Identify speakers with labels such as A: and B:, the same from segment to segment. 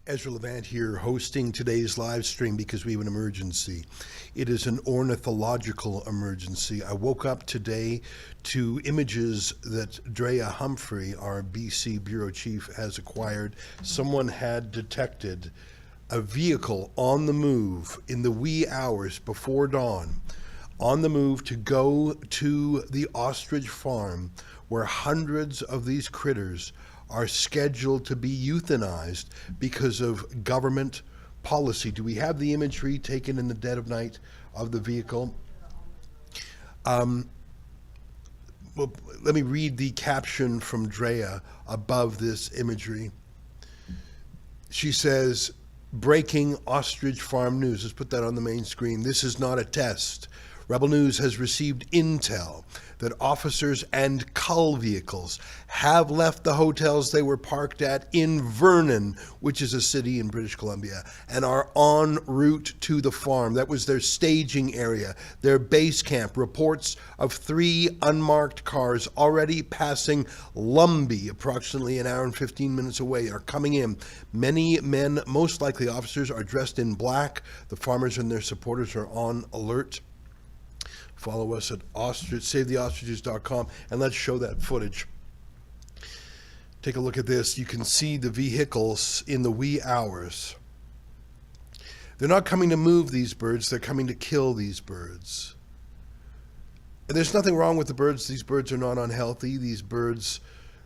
A: Ezra Levant here, hosting today's live stream because we have an emergency. It is an ornithological emergency. I woke up today to images that Drea Humphrey, our BC bureau chief, has acquired. Someone had detected a vehicle on the move in the wee hours before dawn, on the move to go to the Ostrich farm, where hundreds of these critters are scheduled to be euthanized because of government policy. Do we have the imagery taken in the dead of night of the vehicle? Well, let me read the caption from Drea above this imagery. She says, "Breaking Ostrich Farm news." Let's put that on the main screen. "This is not a test. Rebel News has received intel that officers and cull vehicles have left the hotels they were parked at in Vernon, which is a city in British Columbia, and are en route to the farm." That was their staging area, their base camp. Reports of 3 unmarked cars already passing Lumbee, approximately an hour and 15 minutes away, are coming in. Many men, most likely officers, are dressed in black. The farmers and their supporters are on alert. Follow us at SaveTheOstriches.com, and let's show that footage. Take a look at this. You can see the vehicles in the wee hours. They're not coming to move these birds, they're coming to kill these birds. And there's nothing wrong with the birds. These birds are not unhealthy. These birds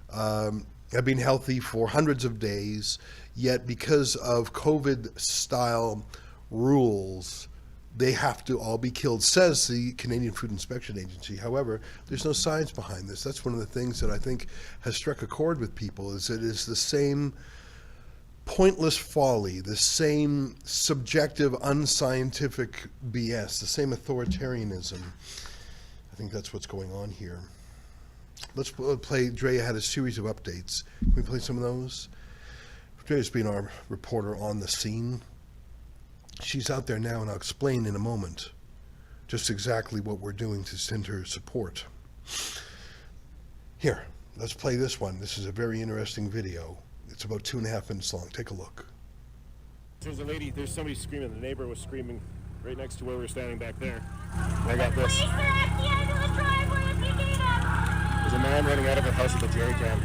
A: have been healthy for hundreds of days, yet because of COVID-style rules, they have to all be killed, says the Canadian Food Inspection Agency. However, there's no science behind this. That's one of the things that I think has struck a chord with people, is it is the same pointless folly, the same subjective, unscientific BS, the same authoritarianism. I think that's what's going on here. Let's play. Drea had a series of updates. Can we play some of those? Drea's been our reporter on the scene. She's out there now, and I'll explain in a moment just exactly what we're doing to send her support. Here, let's play this one. This is a very interesting video. It's about 2.5 minutes long. Take a look.
B: There's a lady, there's somebody screaming. The neighbor was screaming right next to where we were standing back there. And I got this. There's a man running out of a house with a jerry can.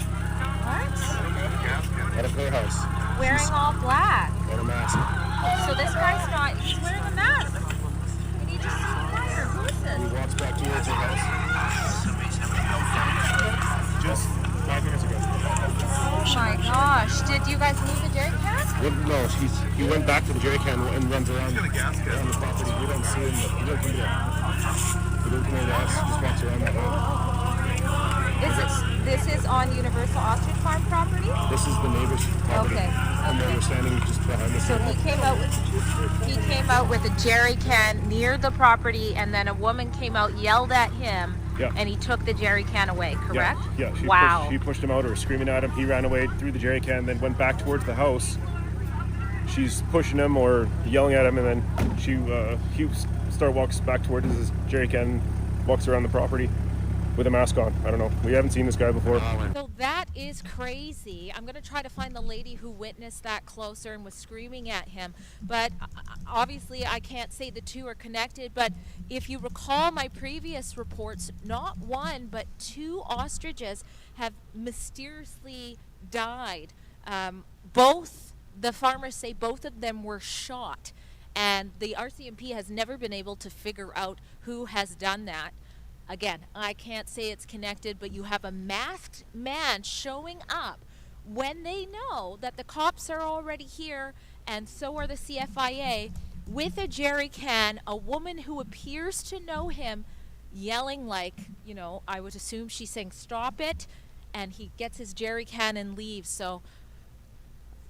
C: What?
B: Out of their house.
C: Wearing all black.
B: And a mask.
C: So this guy's not, he's wearing a mask. And he just fire. Who is
B: He
C: this?
B: walks back towards her house. Just 5 minutes ago.
C: Oh my gosh. Did you guys move the jerry can?
B: Well, no, he went back to the jerry can and runs around the property. We don't see him. He doesn't come here. He doesn't come to us. He just walks around that road.
C: This is on Universal Ostrich Farm property?
B: This is the neighbor's property.
C: Okay.
B: And they were standing just behind us.
C: So he came out with a jerry can near the property, and then a woman came out, yelled at him, and he took the jerry can away, correct?
B: Yeah. She pushed him out or was screaming at him. He ran away, threw the jerry can, then went back towards the house. She's pushing him or yelling at him, and then he walks back towards his jerry can, walks around the property with a mask on. I don't know. We haven't seen this guy before.
C: So that is crazy. I'm going to try to find the lady who witnessed that closer and was screaming at him. But obviously I can't say the two are connected. But if you recall my previous reports, not one but 2 ostriches have mysteriously died. Both, the farmers say both of them were shot. And the RCMP has never been able to figure out who has done that. Again, I can't say it's connected, but you have a masked man showing up when they know that the cops are already here, and so are the CFIA, with a jerry can, a woman who appears to know him, yelling like, I would assume she's saying, "Stop it," and he gets his jerry can and leaves. So,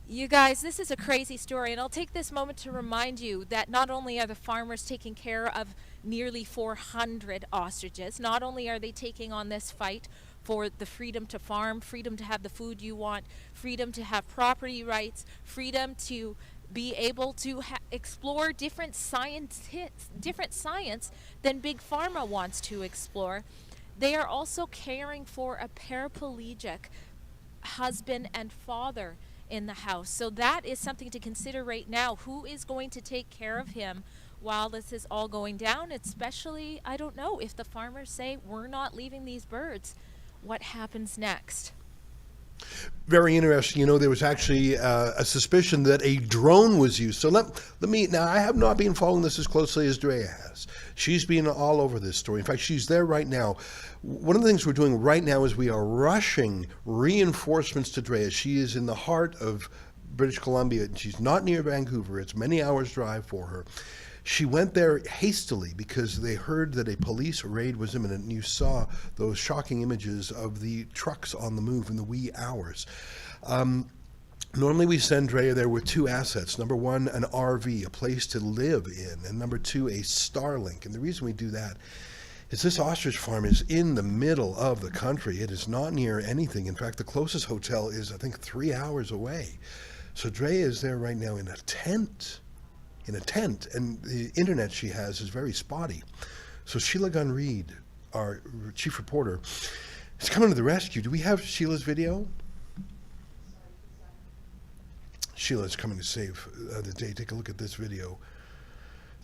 C: you guys, this is a crazy story, and I'll take this moment to remind you that not only are the farmers taking care of nearly 400 ostriches, not only are they taking on this fight for the freedom to farm, freedom to have the food you want, freedom to have property rights, freedom to be able to explore different science than Big Pharma wants to explore. They are also caring for a paraplegic husband and father. in the house. So that is something to consider right now. Who is going to take care of him while this is all going down? Especially, I don't know, if the farmers say we're not leaving these birds, what happens next?
A: Very interesting. You know, there was actually a suspicion that a drone was used. So let me, now I have not been following this as closely as Drea has. She's been all over this story. In fact, she's there right now. One of the things we're doing right now is we are rushing reinforcements to Drea. She is in the heart of British Columbia, and she's not near Vancouver. It's many hours drive for her. She went there hastily because they heard that a police raid was imminent, and you saw those shocking images of the trucks on the move in the wee hours. Normally we send Drea there with two assets. Number one, an RV, a place to live in, and number two, a Starlink. And the reason we do that is this ostrich farm is in the middle of the country. It is not near anything. In fact, the closest hotel is, I think, 3 hours away. So Drea is there right now in a tent. And the internet she has is very spotty. So Sheila Gunn-Reid, our chief reporter, is coming to the rescue. Do we have Sheila's video? Sheila's coming to save the day. Take a look at this video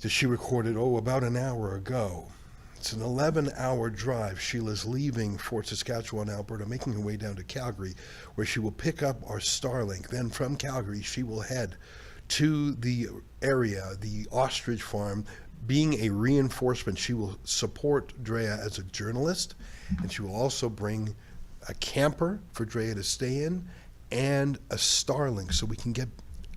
A: that she recorded, about an hour ago. It's an 11-hour drive. Sheila's leaving Fort Saskatchewan, Alberta, making her way down to Calgary, where she will pick up our Starlink. Then from Calgary, she will head to the area, the ostrich farm. Being a reinforcement, she will support Drea as a journalist, and she will also bring a camper for Drea to stay in and a Starlink so we can get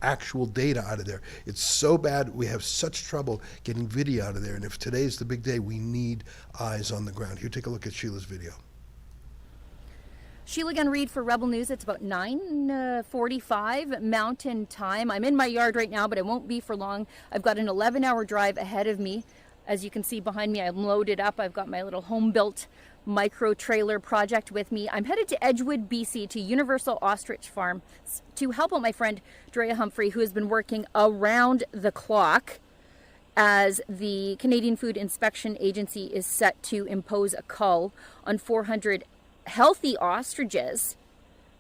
A: actual data out of there. It's so bad, we have such trouble getting video out of there, and if today's the big day, we need eyes on the ground. Here, take a look at Sheila's video.
D: Sheila Gunn-Reid for Rebel News. It's about 9:45 Mountain Time. I'm in my yard right now, but I won't be for long. I've got an 11-hour drive ahead of me. As you can see behind me, I'm loaded up. I've got my little home-built micro trailer project with me. I'm headed to Edgewood, BC, to Universal Ostrich Farm to help out my friend Drea Humphrey, who has been working around the clock as the Canadian Food Inspection Agency is set to impose a cull on 400 healthy ostriches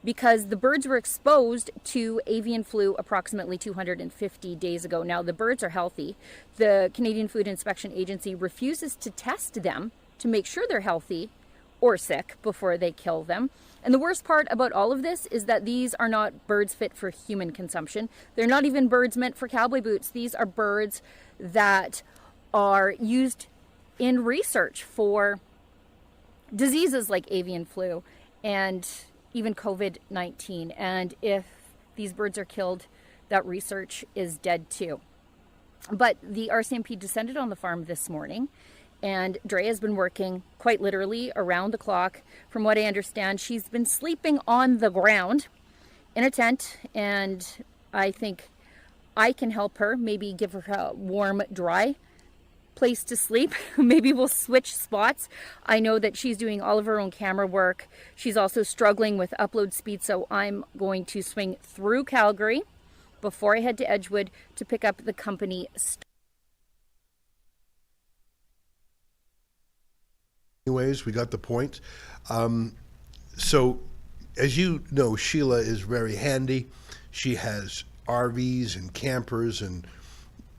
D: because the birds were exposed to avian flu approximately 250 days ago. Now, the birds are healthy. The Canadian Food Inspection Agency refuses to test them to make sure they're healthy or sick before they kill them. And the worst part about all of this is that these are not birds fit for human consumption. They're not even birds meant for cowboy boots. These are birds that are used in research for diseases like avian flu and even COVID-19. And if these birds are killed, that research is dead too. But the RCMP descended on the farm this morning, and Drea has been working quite literally around the clock. From what I understand, she's been sleeping on the ground in a tent, and I think I can help her, maybe give her a warm, dry place to sleep. Maybe we'll switch spots. I know that she's doing all of her own camera work. She's also struggling with upload speed, so I'm going to swing through Calgary before I head to Edgewood to pick up the company.
A: Anyways, we got the point. So, as you know, Sheila is very handy. She has RVs and campers and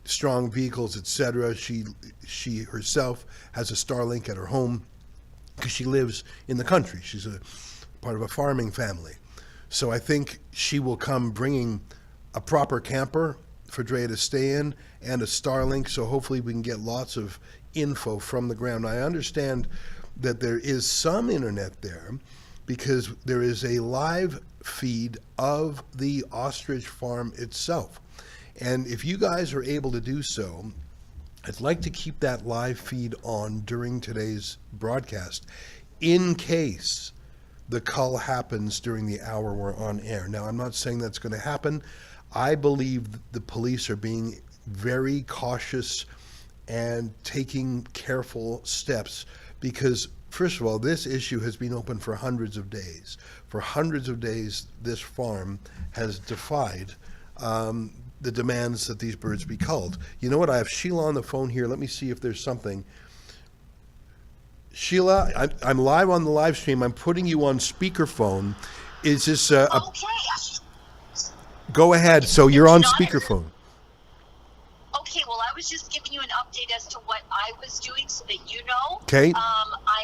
A: strong vehicles, etc. She herself has a Starlink at her home because she lives in the country. She's a part of a farming family. So I think she will come bringing a proper camper for Drea to stay in and a Starlink, so hopefully we can get lots of info from the ground. I understand that there is some internet there because there is a live feed of the ostrich farm itself. And if you guys are able to do so, I'd like to keep that live feed on during today's broadcast in case the cull happens during the hour we're on air. Now, I'm not saying that's going to happen. I believe the police are being very cautious and taking careful steps because, first of all, this issue has been open for hundreds of days. For hundreds of days, this farm has defied the demands that these birds be culled. You know what? I have Sheila on the phone here. Let me see if there's something. Sheila, I'm live on the live stream. I'm putting you on speakerphone. Is this
E: Okay.
A: Go ahead. So you're on
E: Not-
A: speakerphone.
E: Okay, well, I was just giving you an update as to what I was doing so that you know.
A: Okay.
E: I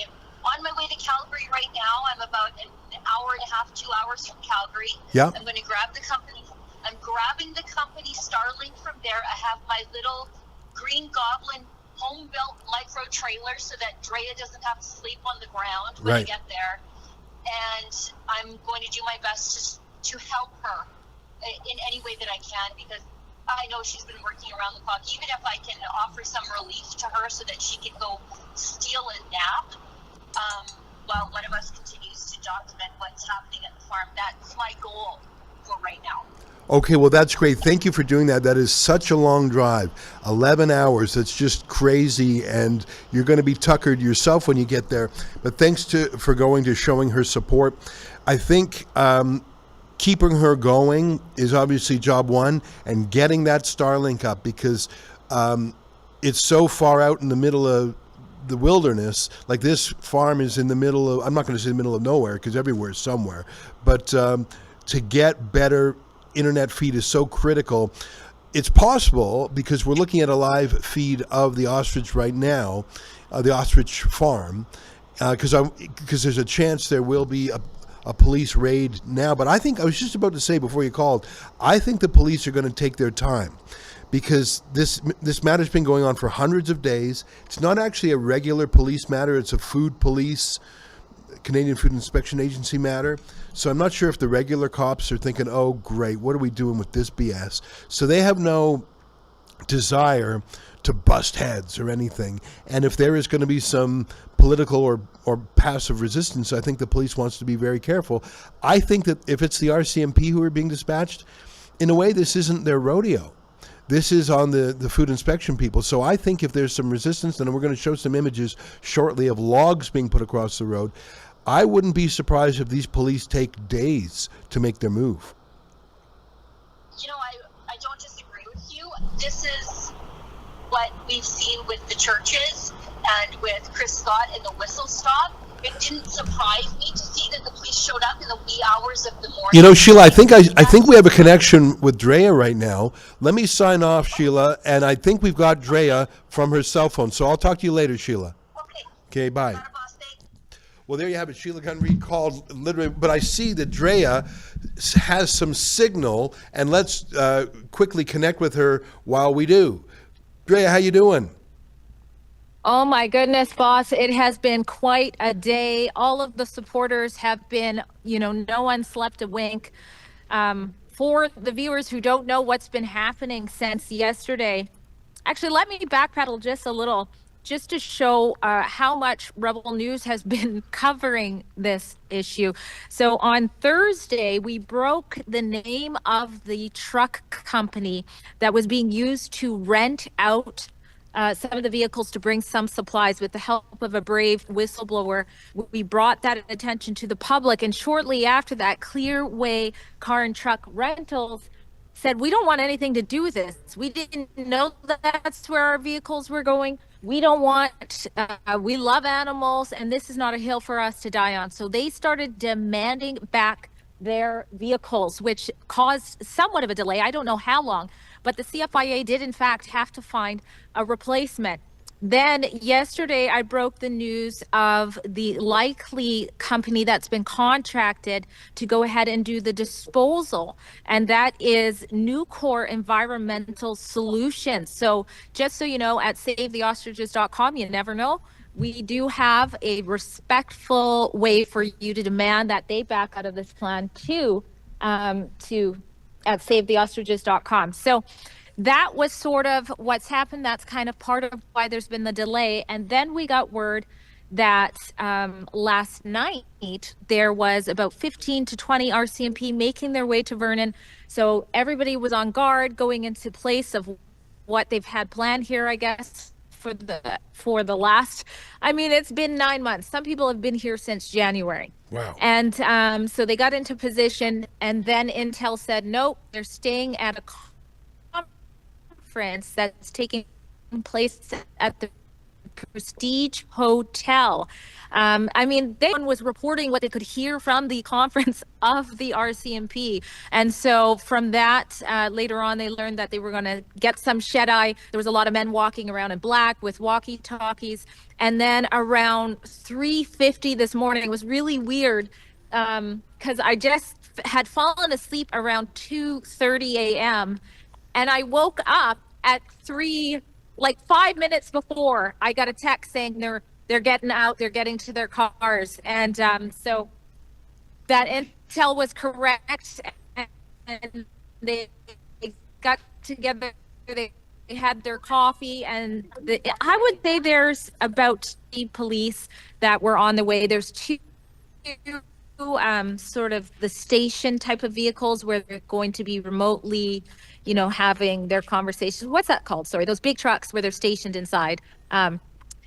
E: am on my way to Calgary right now. I'm about an hour and a half, 2 hours from Calgary.
A: Yeah.
E: I'm going to grab the company. I'm grabbing the company Starlink from there. I have my little Green Goblin home-built micro trailer so that Drea doesn't have to sleep on the ground when I get there. And I'm going to do my best to help her in any way that I can, because I know she's been working around the clock. Even if I can offer some relief to her so that she can go steal a nap while one of us continues to document what's happening at the farm. That's my goal for right now.
A: Okay, well, that's great. Thank you for doing that. That is such a long drive, 11 hours. That's just crazy, and you're going to be tuckered yourself when you get there. But thanks for going to showing her support. I think keeping her going is obviously job one, and getting that Starlink up, because it's so far out in the middle of the wilderness. Like, this farm is in the middle of, I'm not going to say the middle of nowhere, because everywhere is somewhere, but to get better internet feed is so critical. It's possible, because we're looking at a live feed of the Ostrich right now, the Ostrich farm, because there's a chance there will be a police raid now. But I think, I was just about to say before you called, I think the police are going to take their time, because this matter's been going on for hundreds of days. It's not actually a regular police matter. It's a food police, Canadian Food Inspection Agency matter. So I'm not sure if the regular cops are thinking, oh, great, what are we doing with this BS? So they have no desire to bust heads or anything. And if there is going to be some political or passive resistance, I think the police wants to be very careful. I think that if it's the RCMP who are being dispatched, in a way, this isn't their rodeo. This is on the food inspection people. So I think if there's some resistance, and we're going to show some images shortly of logs being put across the road, I wouldn't be surprised if these police take days to make their move.
E: You know, I don't disagree with you. This is what we've seen with the churches and with Chris Scott and the whistle stop. It didn't surprise me to see that the police showed up in the wee hours of the morning.
A: You know, Sheila, I think we have a connection with Drea right now. Let me sign off, Sheila, and I think we've got Drea from her cell phone. So I'll talk to you later, Sheila.
E: Okay.
A: Okay, bye.
E: Not a boss, thanks.
A: Well, there you have it. Sheila Gunn-Reid called literally, but I see that Drea has some signal, and let's quickly connect with her while we do. Drea, how you doing?
C: Oh my goodness, boss. It has been quite a day. All of the supporters have been, no one slept a wink. For the viewers who don't know what's been happening since yesterday, actually, let me backpedal just a little, just to show how much Rebel News has been covering this issue. So on Thursday, we broke the name of the truck company that was being used to rent out some of the vehicles to bring some supplies. With the help of a brave whistleblower, we brought that attention to the public. And shortly after that, Clearway Car and Truck Rentals said, we don't want anything to do with this. We didn't know that that's where our vehicles were going. We don't want, we love animals, and this is not a hill for us to die on. So they started demanding back their vehicles, which caused somewhat of a delay. I don't know how long, but the CFIA did in fact have to find a replacement. Then yesterday, I broke the news of the likely company that's been contracted to go ahead and do the disposal, and that is Nucor Environmental Solutions. So just so you know, at SaveTheOstriches.com, you never know, we do have a respectful way for you to demand that they back out of this plan to at SaveTheOstriches.com. So that was sort of what's happened. That's kind of part of why there's been the delay. And then we got word that last night there was about 15 to 20 RCMP making their way to Vernon. So everybody was on guard going into place of what they've had planned here, I guess, for the last, it's been 9 months. Some people have been here since January.
A: Wow.
C: And so they got into position, and then Intel said, nope, they're staying at a conference that's taking place at the Prestige Hotel. I mean, one was reporting what they could hear from the conference of the RCMP. And so from that, later on, they learned that they were going to get some shut-eye. There was a lot of men walking around in black with walkie-talkies. And then around 3:50 this morning, it was really weird because I just had fallen asleep around 2:30 a.m. And I woke up at 5 minutes before. I got a text saying they're getting out, they're getting to their cars. And so that intel was correct. And they got together, they had their coffee. And I would say there's about 3 police that were on the way. There's 2 sort of the station type of vehicles where they're going to be remotely, having their conversations. What's that called? Sorry, those big trucks where they're stationed inside.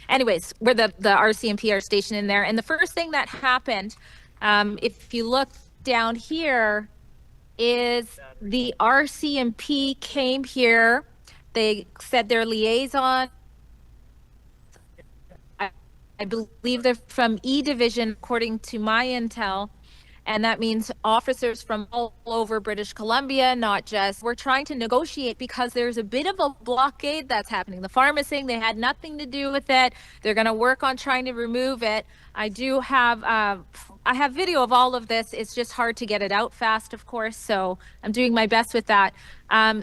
C: Anyways, where the RCMP are stationed in there. And the first thing that happened, if you look down here, is the RCMP came here. They said their liaison, I believe they're from E Division, according to my intel. And that means officers from all over British Columbia, not just. We're trying to negotiate because there's a bit of a blockade that's happening. The farm is saying they had nothing to do with it. They're going to work on trying to remove it. I do have, I have video of all of this. It's just hard to get it out fast, of course. So I'm doing my best with that.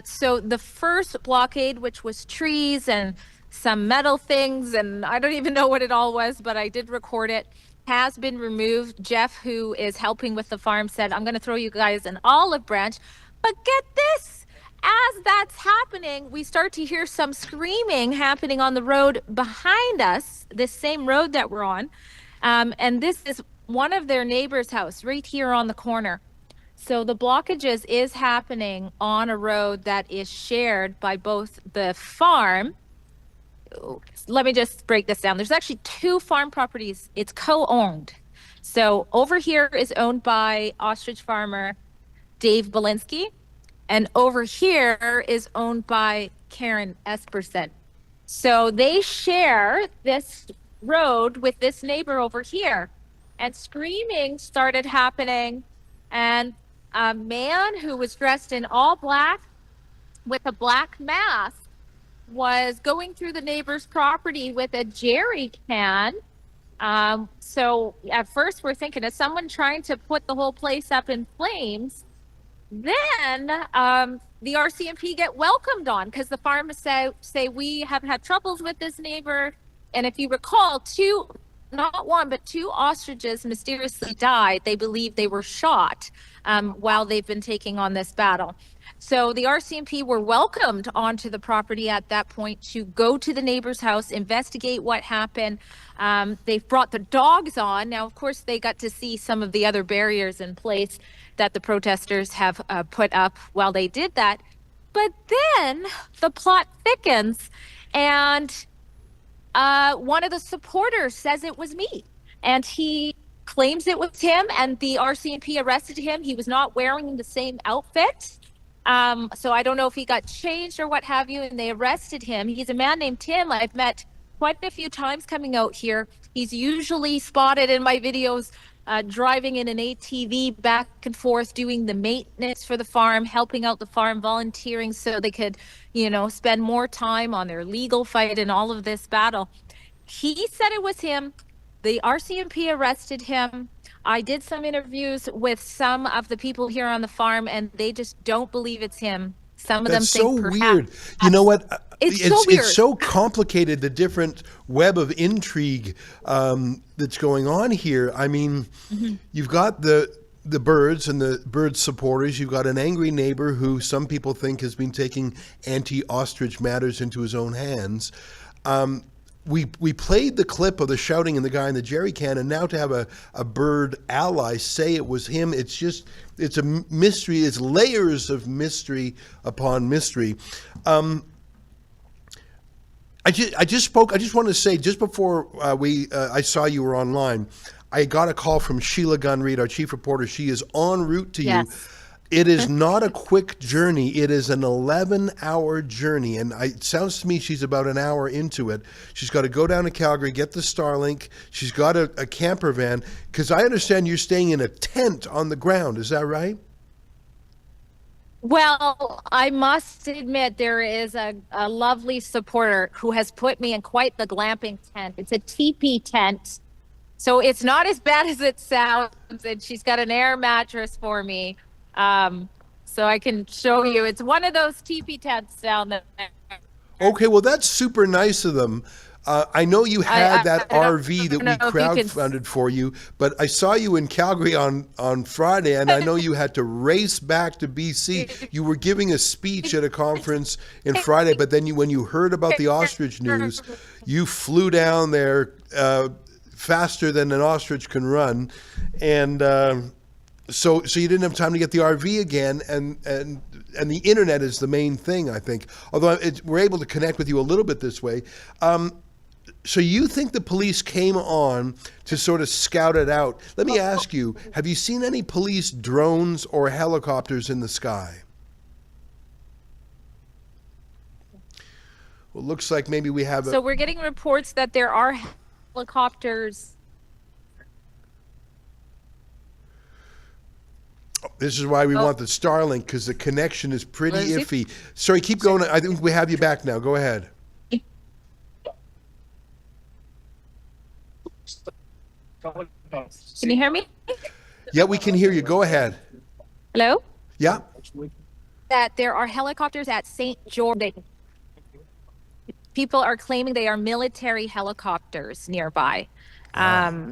C: So the first blockade, which was trees and some metal things, and I don't even know what it all was, but I did record it, has been removed. Jeff, who is helping with the farm, said, I'm going to throw you guys an olive branch. But get this, as that's happening, we start to hear some screaming happening on the road behind us, this same road that we're on. And this is one of their neighbors' house right here on the corner. So the blockages is happening on a road that is shared by both the farm. Let me just break this down. There's actually 2 farm properties. It's co-owned. So over here is owned by ostrich farmer Dave Belinsky, and over here is owned by Karen Esperson. So they share this road with this neighbor over here, and screaming started happening, and a man who was dressed in all black with a black mask was going through the neighbor's property with a jerry can. So at first we're thinking, is someone trying to put the whole place up in flames? Then the RCMP get welcomed on because the farmers say we have had troubles with this neighbor. And if you recall, not one, but 2 ostriches mysteriously died. They believe they were shot while they've been taking on this battle. So the RCMP were welcomed onto the property at that point to go to the neighbor's house, investigate what happened. They've brought the dogs on. Now, of course, they got to see some of the other barriers in place that the protesters have put up while they did that. But then the plot thickens, and one of the supporters says it was me, and he claims it was him, and the RCMP arrested him. He was not wearing the same outfit. So I don't know if he got changed or what have you, and they arrested him. He's a man named Tim. I've met quite a few times coming out here. He's usually spotted in my videos driving in an ATV back and forth, doing the maintenance for the farm, helping out the farm, volunteering so they could, spend more time on their legal fight and all of this battle. He said it was him. The RCMP arrested him. I did some interviews with some of the people here on the farm, and they just don't believe it's him. Some of them think
A: so weird. You know what?
C: It's so weird.
A: It's so complicated, the different web of intrigue that's going on here. I mean, you've got the birds and the bird supporters. You've got an angry neighbor who some people think has been taking anti-ostrich matters into his own hands. We played the clip of the shouting and the guy in the jerry can, and now to have a bird ally say it was him, it's a mystery. It's layers of mystery upon mystery. I just want to say, just before I saw you were online, I got a call from Sheila Gunn Reid, our chief reporter. She is en route to you. It is not a quick journey. It is an 11-hour journey. And it sounds to me she's about an hour into it. She's got to go down to Calgary, get the Starlink. She's got a camper van. Because I understand you're staying in a tent on the ground. Is that right?
F: Well, I must admit there is a lovely supporter who has put me in quite the glamping tent. It's a teepee tent. So it's not as bad as it sounds. And she's got an air mattress for me. So I can show you. It's one of those teepee tents down there.
A: Okay, well, that's super nice of them. I know you had that RV that we crowdfunded for you, but I saw you in Calgary on Friday, and I know you had to race back to BC. You were giving a speech at a conference in Friday, but then when you heard about the ostrich news, you flew down there faster than an ostrich can run, and so you didn't have time to get the RV again, and the internet is the main thing, I think. Although we're able to connect with you a little bit this way. So you think the police came on to sort of scout it out. Let me ask you, have you seen any police drones or helicopters in the sky? Well, it looks like maybe we have
F: So we're getting reports that there are helicopters.
A: This is why we want the Starlink, because the connection is pretty iffy. Sorry, keep going. I think we have you back now. Go ahead.
F: Can you hear me?
A: Yeah, we can hear you. Go ahead.
F: Hello?
A: Yeah.
F: That there are helicopters at St. George. People are claiming they are military helicopters nearby.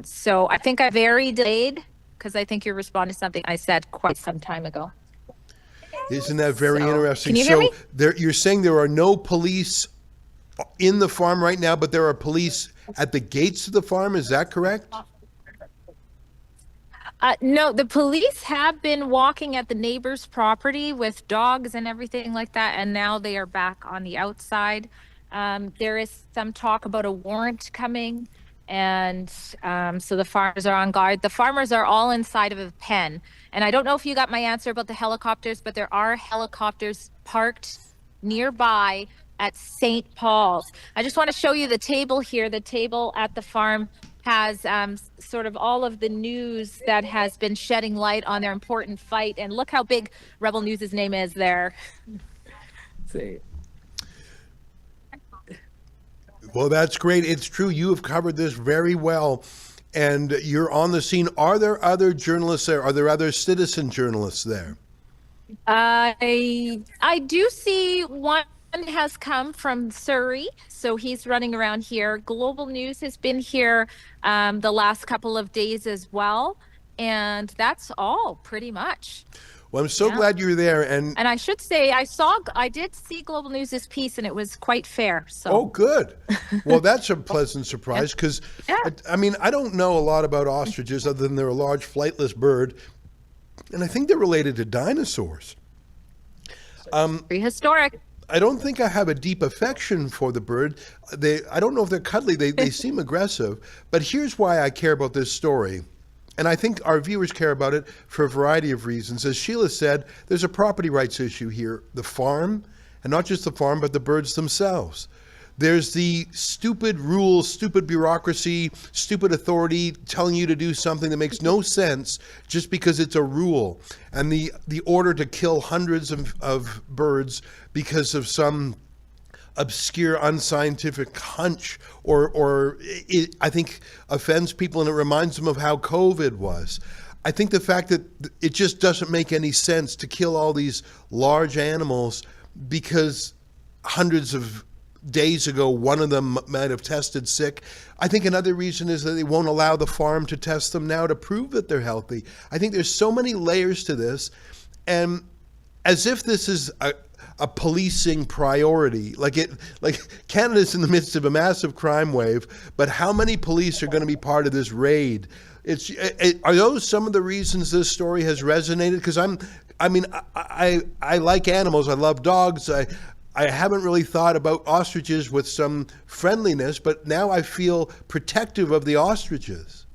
F: So I think I very delayed because I think you're responding to something I said quite some time ago.
A: Isn't that very interesting?
F: Can you hear me?
A: You're saying there are no police in the farm right now, but there are police at the gates of the farm. Is that correct?
F: No, the police have been walking at the neighbor's property with dogs and everything like that, and now they are back on the outside. There is some talk about a warrant coming, and so the farmers are on guard. The farmers are all inside of a pen, and I don't know if you got my answer about the helicopters, but there are helicopters parked nearby at St. Paul's. I just want to show you the table here. The table at the farm has sort of all of the news that has been shedding light on their important fight. And look how big Rebel News' name is there. See.
A: Well, that's great. It's true. You have covered this very well, and you're on the scene. Are there other journalists there? Are there other citizen journalists there?
F: I do see one has come from Surrey, so he's running around here. Global News has been here the last couple of days as well, and that's all pretty much.
A: Well, I'm so glad you're there, and
F: I should say I did see Global News' piece, and it was quite fair. So.
A: Oh, good. Well, that's a pleasant surprise because I mean, I don't know a lot about ostriches other than they're a large flightless bird, and I think they're related to dinosaurs.
F: Prehistoric.
A: I don't think I have a deep affection for the bird. I don't know if they're cuddly. They seem aggressive. But here's why I care about this story. And I think our viewers care about it for a variety of reasons. As Sheila said, there's a property rights issue here. The farm, and not just the farm, but the birds themselves. There's the stupid rules, stupid bureaucracy, stupid authority telling you to do something that makes no sense just because it's a rule. And the order to kill hundreds of birds because of some obscure unscientific hunch or it, I think, offends people, and it reminds them of how COVID was. I think the fact that it just doesn't make any sense to kill all these large animals because hundreds of days ago, one of them might have tested sick. I think another reason is that they won't allow the farm to test them now to prove that they're healthy. I think there's so many layers to this, and as if this is a policing priority, like Canada's in the midst of a massive crime wave, but how many police are going to be part of this raid? Are those some of the reasons this story has resonated? Because I like animals. I love dogs. I haven't really thought about ostriches with some friendliness, but now I feel protective of the ostriches.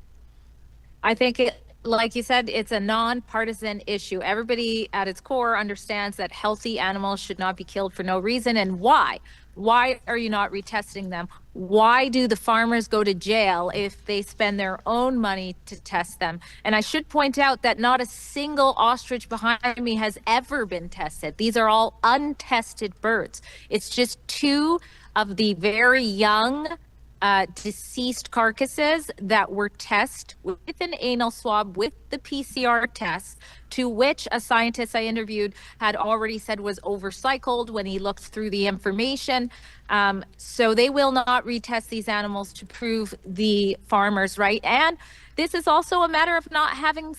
F: I think like you said, it's a nonpartisan issue. Everybody at its core understands that healthy animals should not be killed for no reason. And why? Why are you not retesting them? Why do the farmers go to jail if they spend their own money to test them? And I should point out that not a single ostrich behind me has ever been tested. These are all untested birds. It's just 2 of the very young deceased carcasses that were tested with an anal swab with the PCR test, to which a scientist I interviewed had already said was overcycled when he looked through the information. So they will not retest these animals to prove the farmers right. And this is also a matter of not having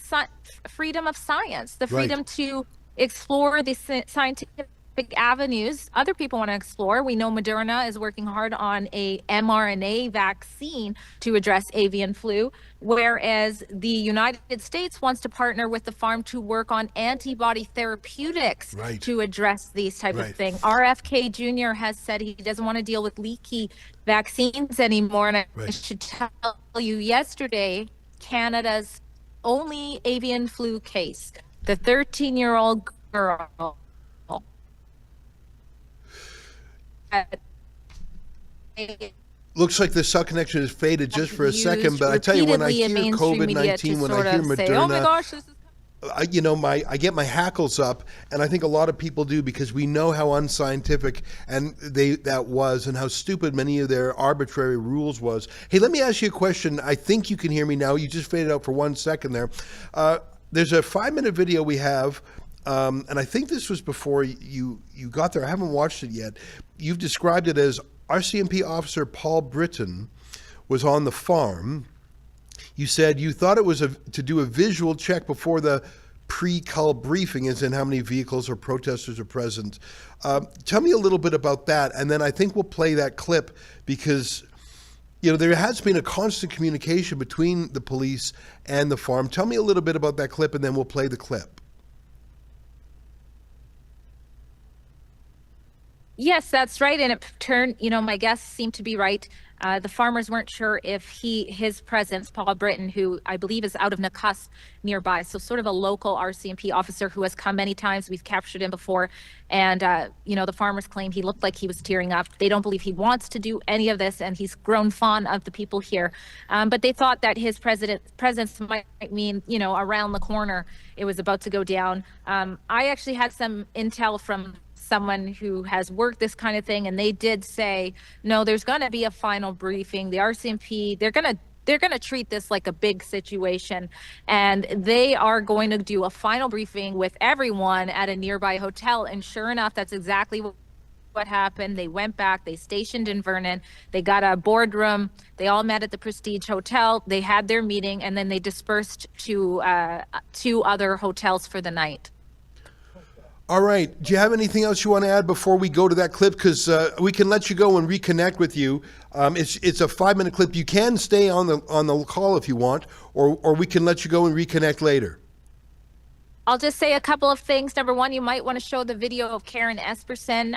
F: freedom of science, the freedom to explore the scientific avenues other people want to explore. We know Moderna is working hard on a mRNA vaccine to address avian flu, whereas the United States wants to partner with the farm to work on antibody therapeutics to address these type of things. RFK Jr. has said he doesn't want to deal with leaky vaccines anymore. And I should tell you, yesterday, Canada's only avian flu case, the 13-year-old girl,
A: looks like the cell connection is faded just for a second, but I tell you, when I hear COVID-19, when I hear Moderna,
F: oh my gosh, this is
A: I get my hackles up, and I think a lot of people do, because we know how unscientific that was, and how stupid many of their arbitrary rules was. Hey, let me ask you a question. I think you can hear me now. You just faded out for 1 second there. There's a 5-minute video we have. And I think this was before you got there. I haven't watched it yet. You've described it as RCMP officer Paul Britton was on the farm. You said you thought it was to do a visual check before the pre-cull briefing, as in how many vehicles or protesters are present. Tell me a little bit about that, and then I think we'll play that clip, because there has been a constant communication between the police and the farm. Tell me a little bit about that clip, and then we'll play the clip.
F: Yes, that's right. And it turned, my guests seem to be right. The farmers weren't sure if his presence, Paul Britton, who I believe is out of Nakus nearby, so sort of a local RCMP officer who has come many times. We've captured him before. And, the farmers claim he looked like he was tearing up. They don't believe he wants to do any of this, and he's grown fond of the people here. But they thought that his presence might mean, around the corner, it was about to go down. I actually had some intel from someone who has worked this kind of thing, and they did say, no, there's going to be a final briefing. The RCMP, they're going to treat this like a big situation, and they are going to do a final briefing with everyone at a nearby hotel. And sure enough, that's exactly what happened. They went back, they stationed in Vernon, they got a boardroom, they all met at the Prestige Hotel, they had their meeting, and then they dispersed to 2 other hotels for the night.
A: All right. Do you have anything else you want to add before we go to that clip? Because we can let you go and reconnect with you. It's a 5-minute clip. You can stay on the call if you want, or we can let you go and reconnect later.
F: I'll just say a couple of things. Number one, you might want to show the video of Karen Esperson,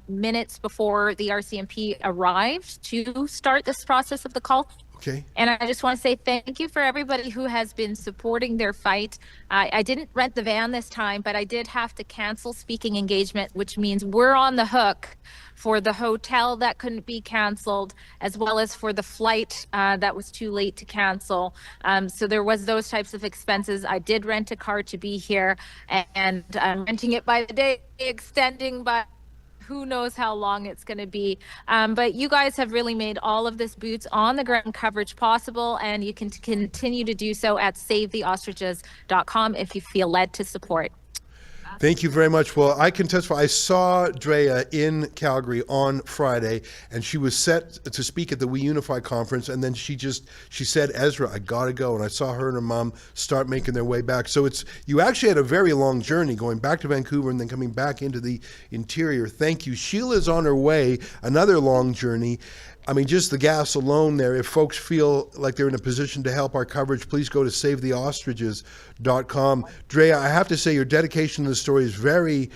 F: minutes before the RCMP arrived to start this process of the call.
A: Okay.
F: And I just want to say thank you for everybody who has been supporting their fight. I didn't rent the van this time, but I did have to cancel speaking engagement, which means we're on the hook for the hotel that couldn't be canceled, as well as for the flight that was too late to cancel. So there was those types of expenses. I did rent a car to be here, and I'm renting it by the day, extending by who knows how long it's going to be. But you guys have really made all of this boots on the ground coverage possible, and you can continue to do so at savetheostriches.com if you feel led to support.
A: Thank you very much. Well, I can testify. I saw Drea in Calgary on Friday, and she was set to speak at the We Unify conference, and then she said, Ezra, I gotta go. And I saw her and her mom start making their way back. So you actually had a very long journey going back to Vancouver and then coming back into the interior. Thank you. Sheila's on her way, another long journey. I mean, just the gas alone there. If folks feel like they're in a position to help our coverage, please go to savetheostriches.com. Drea, I have to say your dedication to the story is very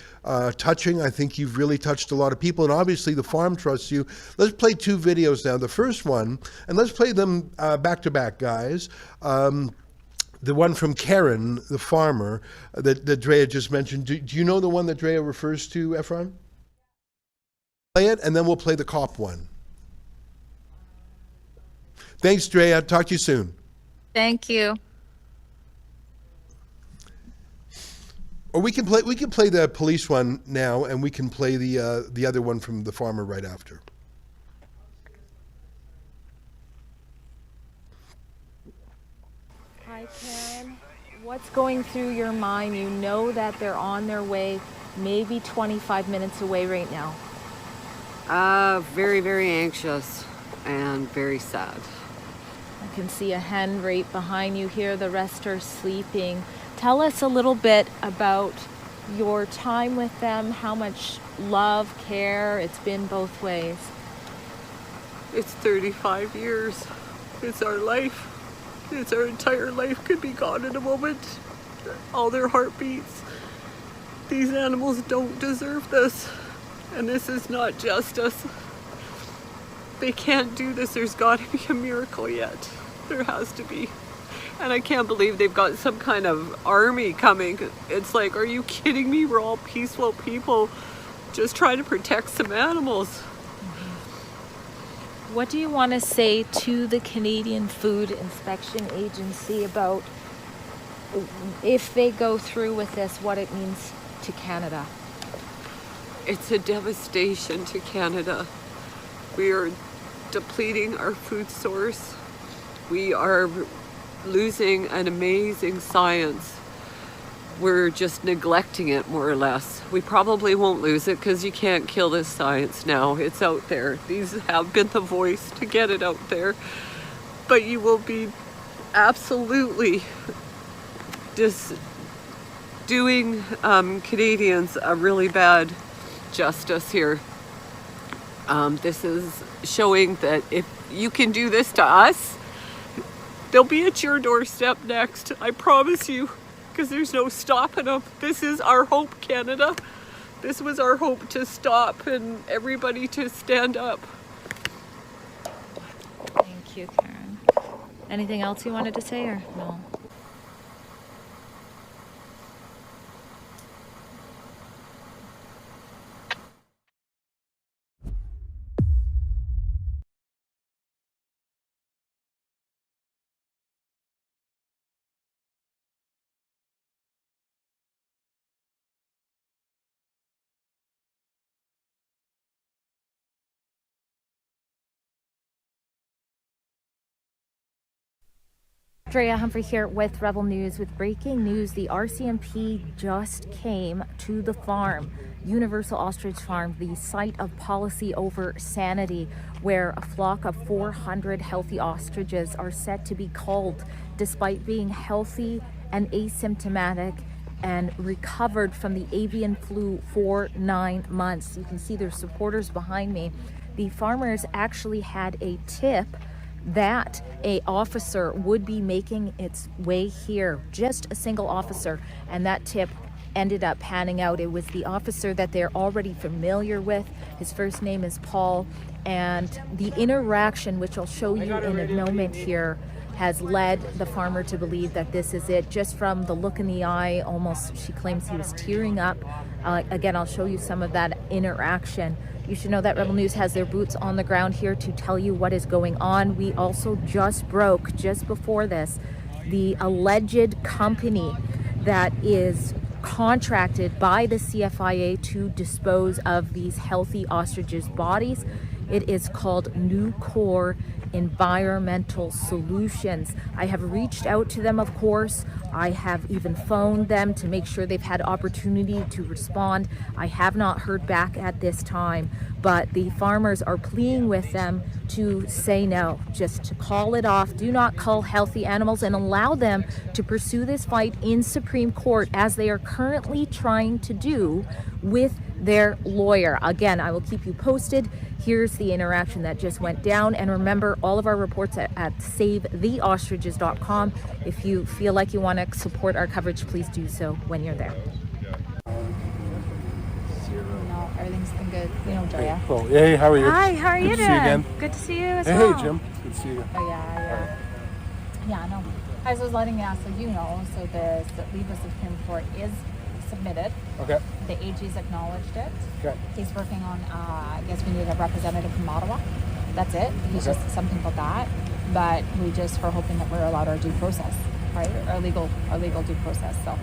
A: touching. I think you've really touched a lot of people, and obviously the farm trusts you. Let's play 2 videos now. The first one, and let's play them back to back, guys. The one from Karen, the farmer, that Drea just mentioned. Do you know the one that Drea refers to, Efron? Play it, and then we'll play the cop one. Thanks, Drea. Talk to you soon.
F: Thank you.
A: Or we can play the police one now, and we can play the other one from the farmer right after.
C: Hi, Karen. What's going through your mind? You know that they're on their way, maybe 25 minutes away right now.
G: Very, very anxious and very sad.
C: I can see a hen right behind you here. The rest are sleeping. Tell us a little bit about your time with them, how much love, care, it's been both ways.
G: It's 35 years. It's our life. It's our entire life could be gone in a moment. All their heartbeats. These animals don't deserve this. And this is not justice. They can't do this. There's got to be a miracle yet. There has to be. And I can't believe they've got some kind of army coming. It's like, are you kidding me? We're all peaceful people just trying to protect some animals.
C: What do you want to say to the Canadian Food Inspection Agency about if they go through with this, what it means to Canada?
G: It's a devastation to Canada. We are depleting our food source. We are losing an amazing science. We're just neglecting it more or less. We probably won't lose it because you can't kill this science now. It's out there. These have been the voice to get it out there. But you will be absolutely just doing Canadians a really bad justice here. This is showing that if you can do this to us, they'll be at your doorstep next. I promise you. Because there's no stopping them. This is our hope, Canada. This was our hope to stop and everybody to stand up.
C: Thank you, Karen. Anything else you wanted to say or no?
D: Drea Humphrey here with Rebel News with breaking news. The RCMP just came to the farm, Universal Ostrich Farm, the site of policy over sanity, where a flock of 400 healthy ostriches are set to be culled despite being healthy and asymptomatic and recovered from the avian flu for 9 months. You can see their supporters behind me. The farmers actually had a tip that a officer would be making its way here, just a single officer, and that tip ended up panning out. It was the officer that they're already familiar with. His first name is Paul, and the interaction, which I'll show you in a moment here, has led the farmer to believe that this is it. Just from the look in the eye, almost she claims he was tearing up. Again, I'll show you some of that interaction. You should know that Rebel News has their boots on the ground here to tell you what is going on. We also just broke, just before this, the alleged company that is contracted by the CFIA to dispose of these healthy ostriches' bodies. It is called Nucor Environmental Solutions. I have reached out to them, of course. I have even phoned them to make sure they've had opportunity to respond. I have not heard back at this time, but the farmers are pleading with them to say no, just to call it off. Do not cull healthy animals and allow them to pursue this fight in Supreme Court, as they are currently trying to do with their lawyer. Again, I will keep you posted. Here's the interaction that just went down. And remember, all of our reports at savetheostriches.com. If you feel like you want to support our coverage, please do so when you're there.
F: No, everything's been good. You know, Drea.
H: Cool. Hey, how are you?
F: Hi, how are you
H: Good to
F: doing?
H: see you again.
F: Good to see you as
H: Hey,
F: well.
H: hey, Jim. Good to see you.
F: Oh, yeah. Yeah, I know. I was letting you ask, so you know, so the leave of Supreme Court is submitted.
H: Okay.
F: The AG's acknowledged it.
H: Okay.
F: He's working on, I guess we need a representative from Ottawa. That's it. He's just something about that. But we just are hoping that we're allowed our due process, right? Our legal due process. So,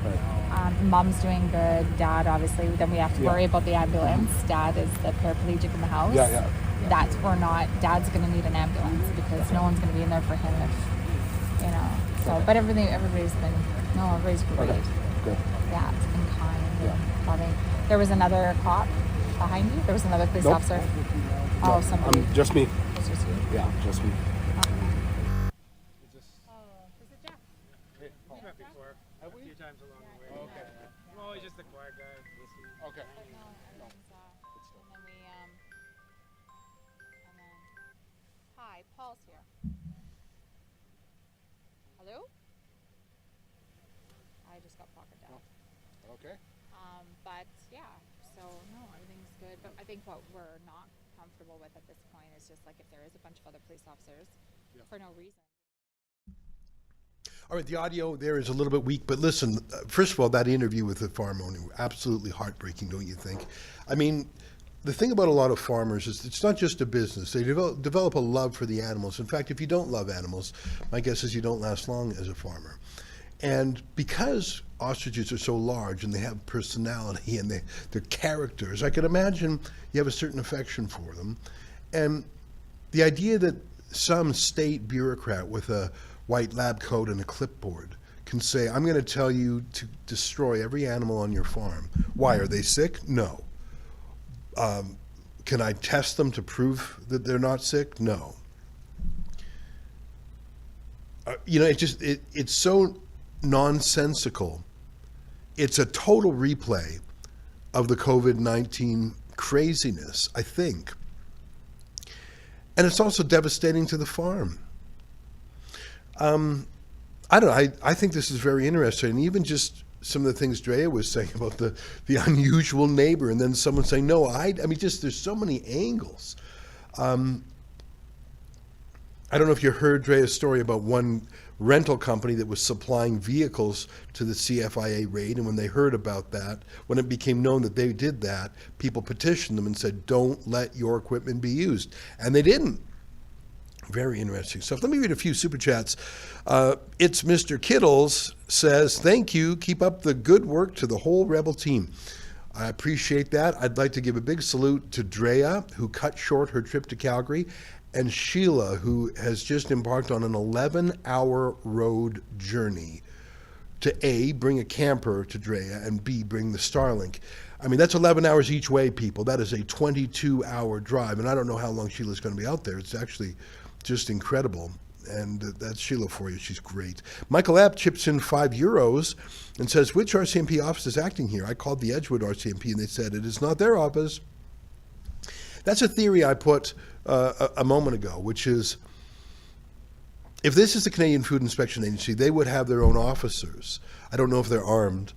F: Mom's doing good. Dad, obviously, then we have to worry about the ambulance. Dad is the paraplegic in the house.
H: Yeah.
F: Dad's going to need an ambulance because no one's going to be in there for him if, you know. So, but everybody's great.
H: Okay. Good.
F: Yeah, it's been kind and loving. There was another cop behind you? There was another police officer? Oh, somebody.
H: Just me.
F: It's just you?
H: Yeah, just me.
F: Is it Jeff?
I: Before, a few times along the way.
H: Okay.
I: I'm always just a quiet guy listening.
H: Okay.
F: But no, everything's, and then we, and then, hi, Paul's here. Hello? I just got pocket dialed.
H: Okay.
F: But yeah, so no, everything's good. But I think what we're not comfortable with at this point is just like if there is a bunch of other police officers for no reason.
A: All right, the audio there is a little bit weak, but listen, first of all, that interview with the farm owner, absolutely heartbreaking, don't you think? I mean, the thing about a lot of farmers is it's not just a business. They develop a love for the animals. In fact, if you don't love animals, my guess is you don't last long as a farmer. And because ostriches are so large and they have personality and they're characters, I can imagine you have a certain affection for them. And the idea that some state bureaucrat with a white lab coat and a clipboard can say, I'm going to tell you to destroy every animal on your farm. Why? Are they sick? No. Can I test them to prove that they're not sick? No. You know, it's so nonsensical. It's a total replay of the COVID-19 craziness, I think. And it's also devastating to the farm. I don't know, I think this is very interesting. And even just some of the things Drea was saying about the unusual neighbor, and then someone saying, no, I mean, just there's so many angles. I don't know if you heard Drea's story about one rental company that was supplying vehicles to the CFIA raid, and when they heard about that, when it became known that they did that, people petitioned them and said, don't let your equipment be used. And they didn't. Very interesting stuff. Let me read a few super chats. It's Mr. Kittles says, thank you. Keep up the good work to the whole Rebel team. I appreciate that. I'd like to give a big salute to Drea, who cut short her trip to Calgary, and Sheila, who has just embarked on an 11-hour road journey to A, bring a camper to Drea, and B, bring the Starlink. I mean, that's 11 hours each way, people. That is a 22-hour drive, and I don't know how long Sheila's going to be out there. It's actually just incredible. And that's Sheila for you. She's great. Michael App chips in €5 and says, which RCMP office is acting here? I called the Edgewood RCMP, and they said it is not their office. That's a theory I put a moment ago, which is, if this is the Canadian Food Inspection Agency, they would have their own officers. I don't know if they're armed.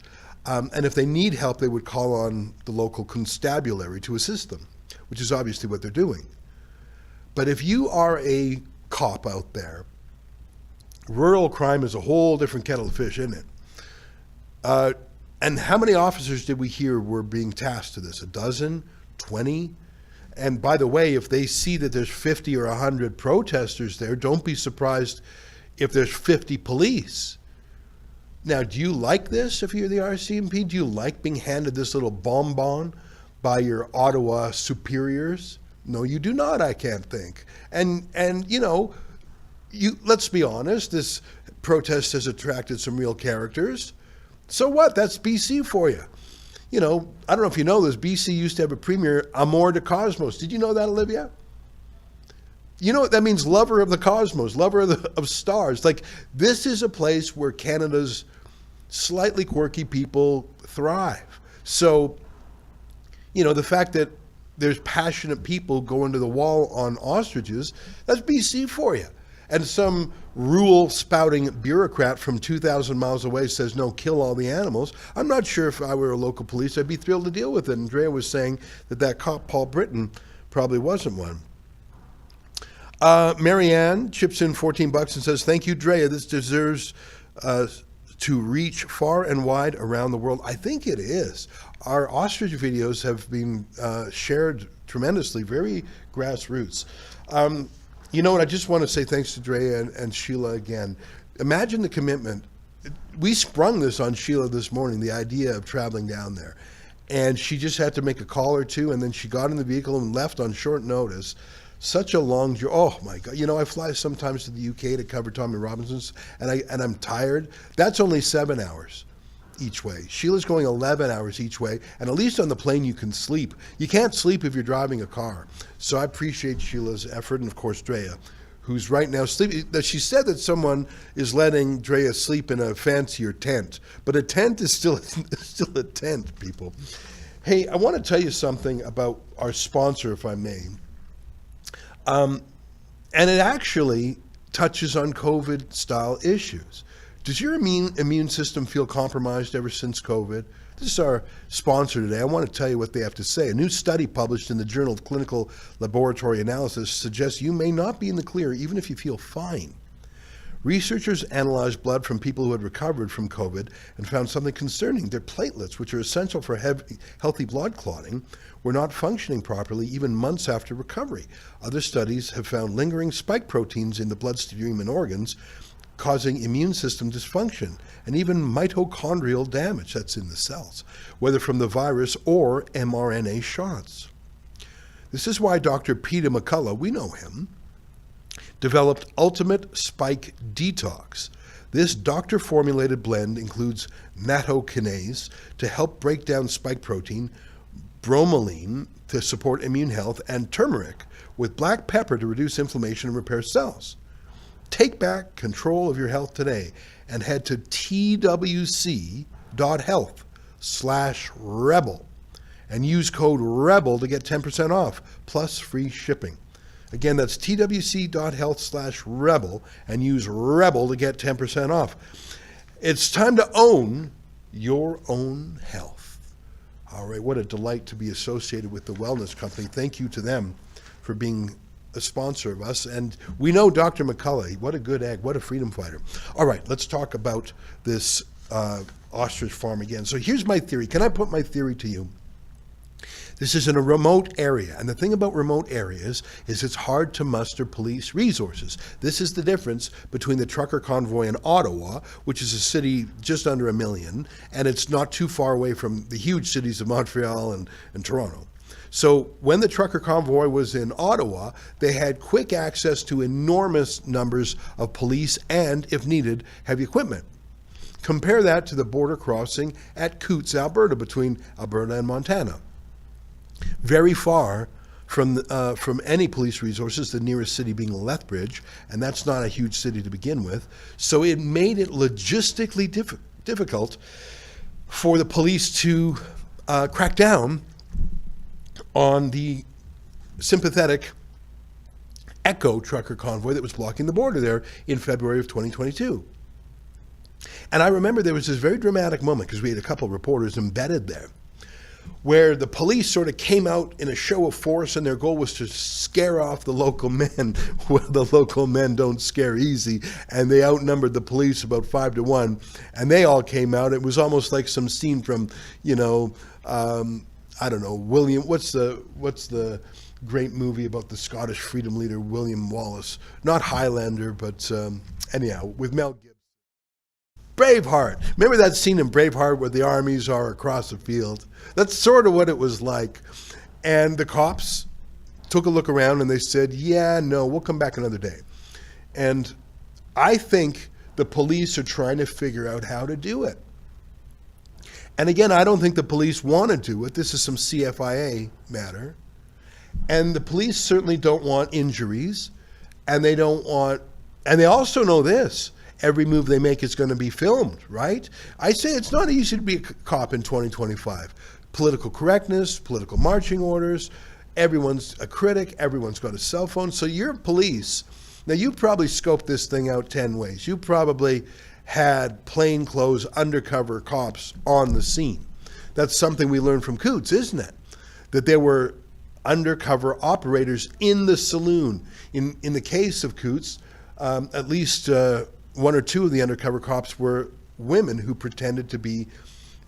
A: And if they need help, they would call on the local constabulary to assist them, which is obviously what they're doing. But if you are a cop out there, rural crime is a whole different kettle of fish, isn't it? And how many officers did we hear were being tasked to this? 12? 20? And by the way, if they see that there's 50 or 100 protesters there, don't be surprised if there's 50 police. Now, do you like this if you're the RCMP? Do you like being handed this little bonbon by your Ottawa superiors? No, you do not, I can't think. And you know, let's be honest, this protest has attracted some real characters. So what? That's BC for you. You know, I don't know if you know this, BC used to have a premier, Amour de Cosmos. Did you know that, Olivia? You know what that means? Lover of the cosmos, lover of stars. Like, this is a place where Canada's slightly quirky people thrive. So, you know, the fact that there's passionate people going to the wall on ostriches, that's BC for you. And some rule-spouting bureaucrat from 2,000 miles away says, no, kill all the animals. I'm not sure if I were a local police, I'd be thrilled to deal with it. Andrea was saying that cop, Paul Britton, probably wasn't one. Marianne chips in $14 and says, "Thank you, Drea. This deserves to reach far and wide around the world." I think it is. Our ostrich videos have been shared tremendously, very grassroots. You know what? I just want to say thanks to Drea and Sheila again. Imagine the commitment. We sprung this on Sheila this morning, the idea of traveling down there. And she just had to make a call or two, and then she got in the vehicle and left on short notice. Such a long journey. Oh my God! You know, I fly sometimes to the UK to cover Tommy Robinson's, and I'm tired. That's only 7 hours each way. Sheila's going 11 hours each way, and at least on the plane you can sleep. You can't sleep if you're driving a car. So I appreciate Sheila's effort, and of course Drea, who's right now sleeping. She said that someone is letting Drea sleep in a fancier tent, but a tent is still a tent, people. Hey, I want to tell you something about our sponsor, if I may. And it actually touches on COVID-style issues. Does your immune system feel compromised ever since COVID? This is our sponsor today. I want to tell you what they have to say. A new study published in the Journal of Clinical Laboratory Analysis suggests you may not be in the clear even if you feel fine. Researchers analyzed blood from people who had recovered from COVID and found something concerning. Their platelets, which are essential for healthy blood clotting, were not functioning properly even months after recovery. Other studies have found lingering spike proteins in the bloodstream and organs, causing immune system dysfunction and even mitochondrial damage, that's in the cells, whether from the virus or mRNA shots. This is why Dr. Peter McCullough, we know him, developed Ultimate Spike Detox. This doctor-formulated blend includes nattokinase to help break down spike protein, bromelain to support immune health, and turmeric with black pepper to reduce inflammation and repair cells. Take back control of your health today and head to twc.health/rebel and use code REBEL to get 10% off plus free shipping. Again, that's twc.health/rebel and use REBEL to get 10% off. It's time to own your own health. All right, what a delight to be associated with the Wellness Company. Thank you to them for being a sponsor of us. And we know Dr. McCullough, what a good egg, what a freedom fighter. All right, let's talk about this ostrich farm again. So here's my theory. Can I put my theory to you? This is in a remote area, and the thing about remote areas is it's hard to muster police resources. This is the difference between the trucker convoy in Ottawa, which is a city just under 1 million, and it's not too far away from the huge cities of Montreal and Toronto. So when the trucker convoy was in Ottawa, they had quick access to enormous numbers of police and, if needed, heavy equipment. Compare that to the border crossing at Coutts, Alberta, between Alberta and Montana. Very far from any police resources, the nearest city being Lethbridge, and that's not a huge city to begin with. So it made it logistically difficult for the police to crack down on the sympathetic Echo trucker convoy that was blocking the border there in February of 2022. And I remember there was this very dramatic moment, because we had a couple of reporters embedded there, where the police sort of came out in a show of force, and their goal was to scare off the local men. Well, the local men don't scare easy, and they outnumbered the police about 5-1, and they all came out. It was almost like some scene from, I don't know, William, what's the great movie about the Scottish freedom leader, William Wallace? Not Highlander, but anyhow, with Mel Gibson. Braveheart. Remember that scene in Braveheart where the armies are across the field? That's sort of what it was like. And the cops took a look around and they said, yeah, no, we'll come back another day. And I think the police are trying to figure out how to do it. And again, I don't think the police want to do it. This is some CFIA matter. And the police certainly don't want injuries. And they also know this. Every move they make is going to be filmed, right? I say it's not easy to be a cop in 2025. Political correctness, political marching orders, everyone's a critic, everyone's got a cell phone. So you're police. Now, you probably scoped this thing out 10 ways. You probably had plainclothes undercover cops on the scene. That's something we learned from Coutts, isn't it? That there were undercover operators in the saloon. In the case of Coots, at least one or two of the undercover cops were women who pretended to be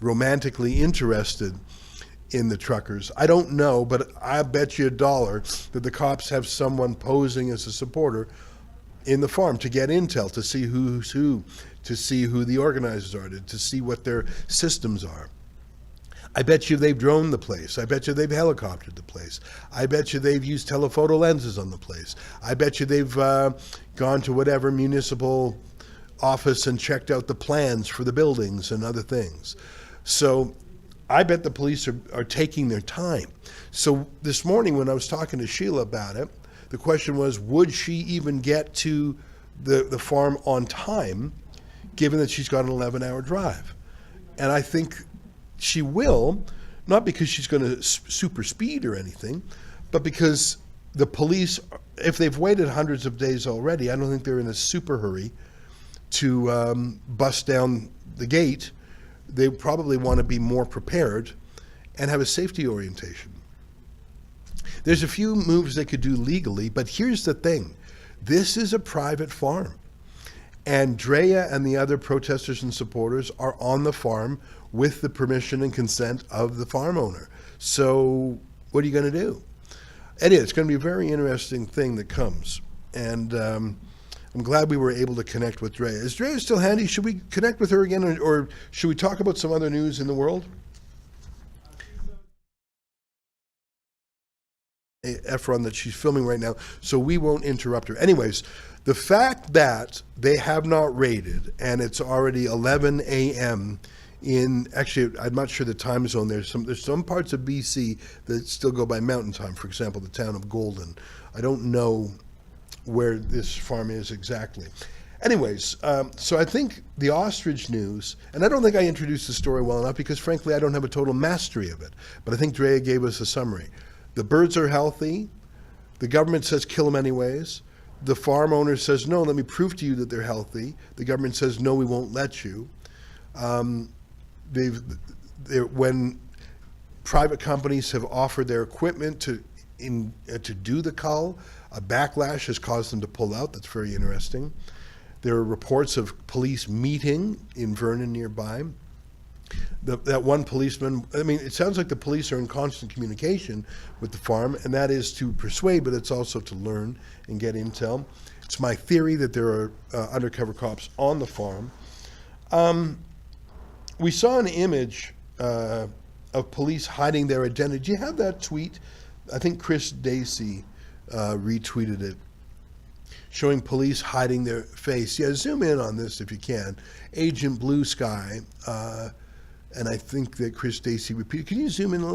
A: romantically interested in the truckers. I don't know, but I bet you $1 that the cops have someone posing as a supporter in the farm to get intel, to see who's who, to see who the organizers are, to see what their systems are. I bet you they've droned the place. I bet you they've helicoptered the place. I bet you they've used telephoto lenses on the place. I bet you they've gone to whatever municipal office and checked out the plans for the buildings and other things. So I bet the police are taking their time. So this morning when I was talking to Sheila about it, the question was, would she even get to the farm on time, given that she's got an 11-hour drive? And I think she will, not because she's going to super speed or anything, but because the police, if they've waited hundreds of days already, I don't think they're in a super hurry to bust down the gate. They probably want to be more prepared and have a safety orientation. There's a few moves they could do legally, but here's the thing. This is a private farm. And Drea and the other protesters and supporters are on the farm with the permission and consent of the farm owner. So what are you going to do? It's going to be a very interesting thing that comes. And I'm glad we were able to connect with Drea. Is Drea still handy? Should we connect with her again, or should we talk about some other news in the world? Efron that she's filming right now, so we won't interrupt her. Anyways, the fact that they have not raided, and it's already 11 a.m. actually, I'm not sure the time zone. There's some parts of BC that still go by mountain time. For example, the town of Golden. I don't know where this farm is exactly. Anyways, so I think the Ostrich news, and I don't think I introduced the story well enough because frankly I don't have a total mastery of it, but I think Drea gave us a summary. The birds are healthy. The government says kill them anyways. The farm owner says, no, let me prove to you that they're healthy. The government says, no, we won't let you. When private companies have offered their equipment to do the cull, a backlash has caused them to pull out. That's very interesting. There are reports of police meeting in Vernon nearby. That one policeman, I mean, it sounds like the police are in constant communication with the farm, and that is to persuade, but it's also to learn and get intel. It's my theory that there are undercover cops on the farm. We saw an image of police hiding their identity. Do you have that tweet? I think Chris Dacey retweeted it, showing police hiding their face. Yeah, zoom in on this if you can. Agent Blue Sky, and I think that Chris Dacey repeated. Can you zoom in a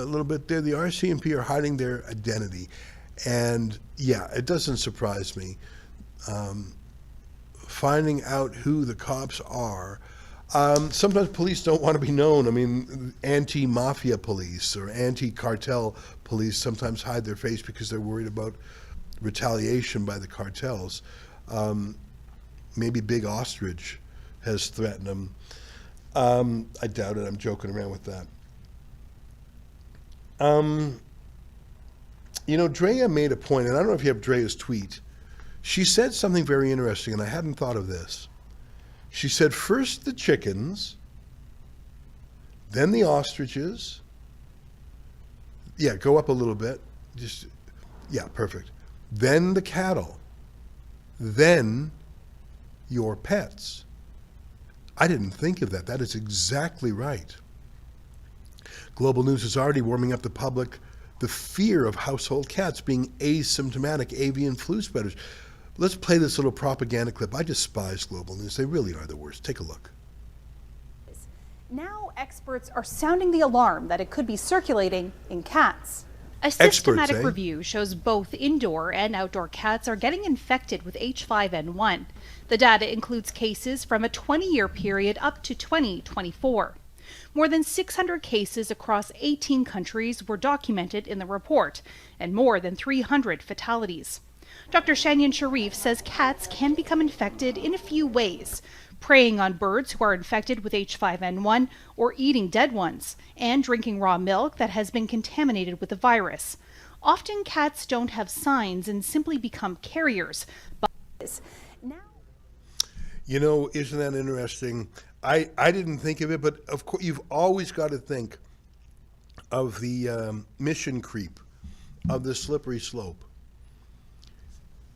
A: little bit there? The RCMP are hiding their identity. And yeah, it doesn't surprise me. Finding out who the cops are. Sometimes police don't want to be known. I mean, anti-mafia police or anti-cartel police sometimes hide their face because they're worried about retaliation by the cartels. Maybe Big Ostrich has threatened them. I doubt it. I'm joking around with that. Drea made a point, and I don't know if you have Drea's tweet. She said something very interesting, and I hadn't thought of this. She said, first the chickens, then the ostriches. Yeah, go up a little bit. Yeah, perfect. Then the cattle. Then your pets. I didn't think of that. That is exactly right. Global News is already warming up the public the fear of household cats being asymptomatic avian flu spreaders. Let's play this little propaganda clip. I despise Global News. They really are the worst. Take a look.
J: Now experts are sounding the alarm that it could be circulating in cats. A systematic review shows both indoor and outdoor cats are getting infected with H5N1. The data includes cases from a 20-year period up to 2024. More than 600 cases across 18 countries were documented in the report, and more than 300 fatalities. Dr. Shanyan Sharif says cats can become infected in a few ways: preying on birds who are infected with H5N1 or eating dead ones, and drinking raw milk that has been contaminated with the virus. Often cats don't have signs and simply become carriers. Now,
A: You know, isn't that interesting? I didn't think of it, but of course, you've always got to think of the mission creep, of the slippery slope.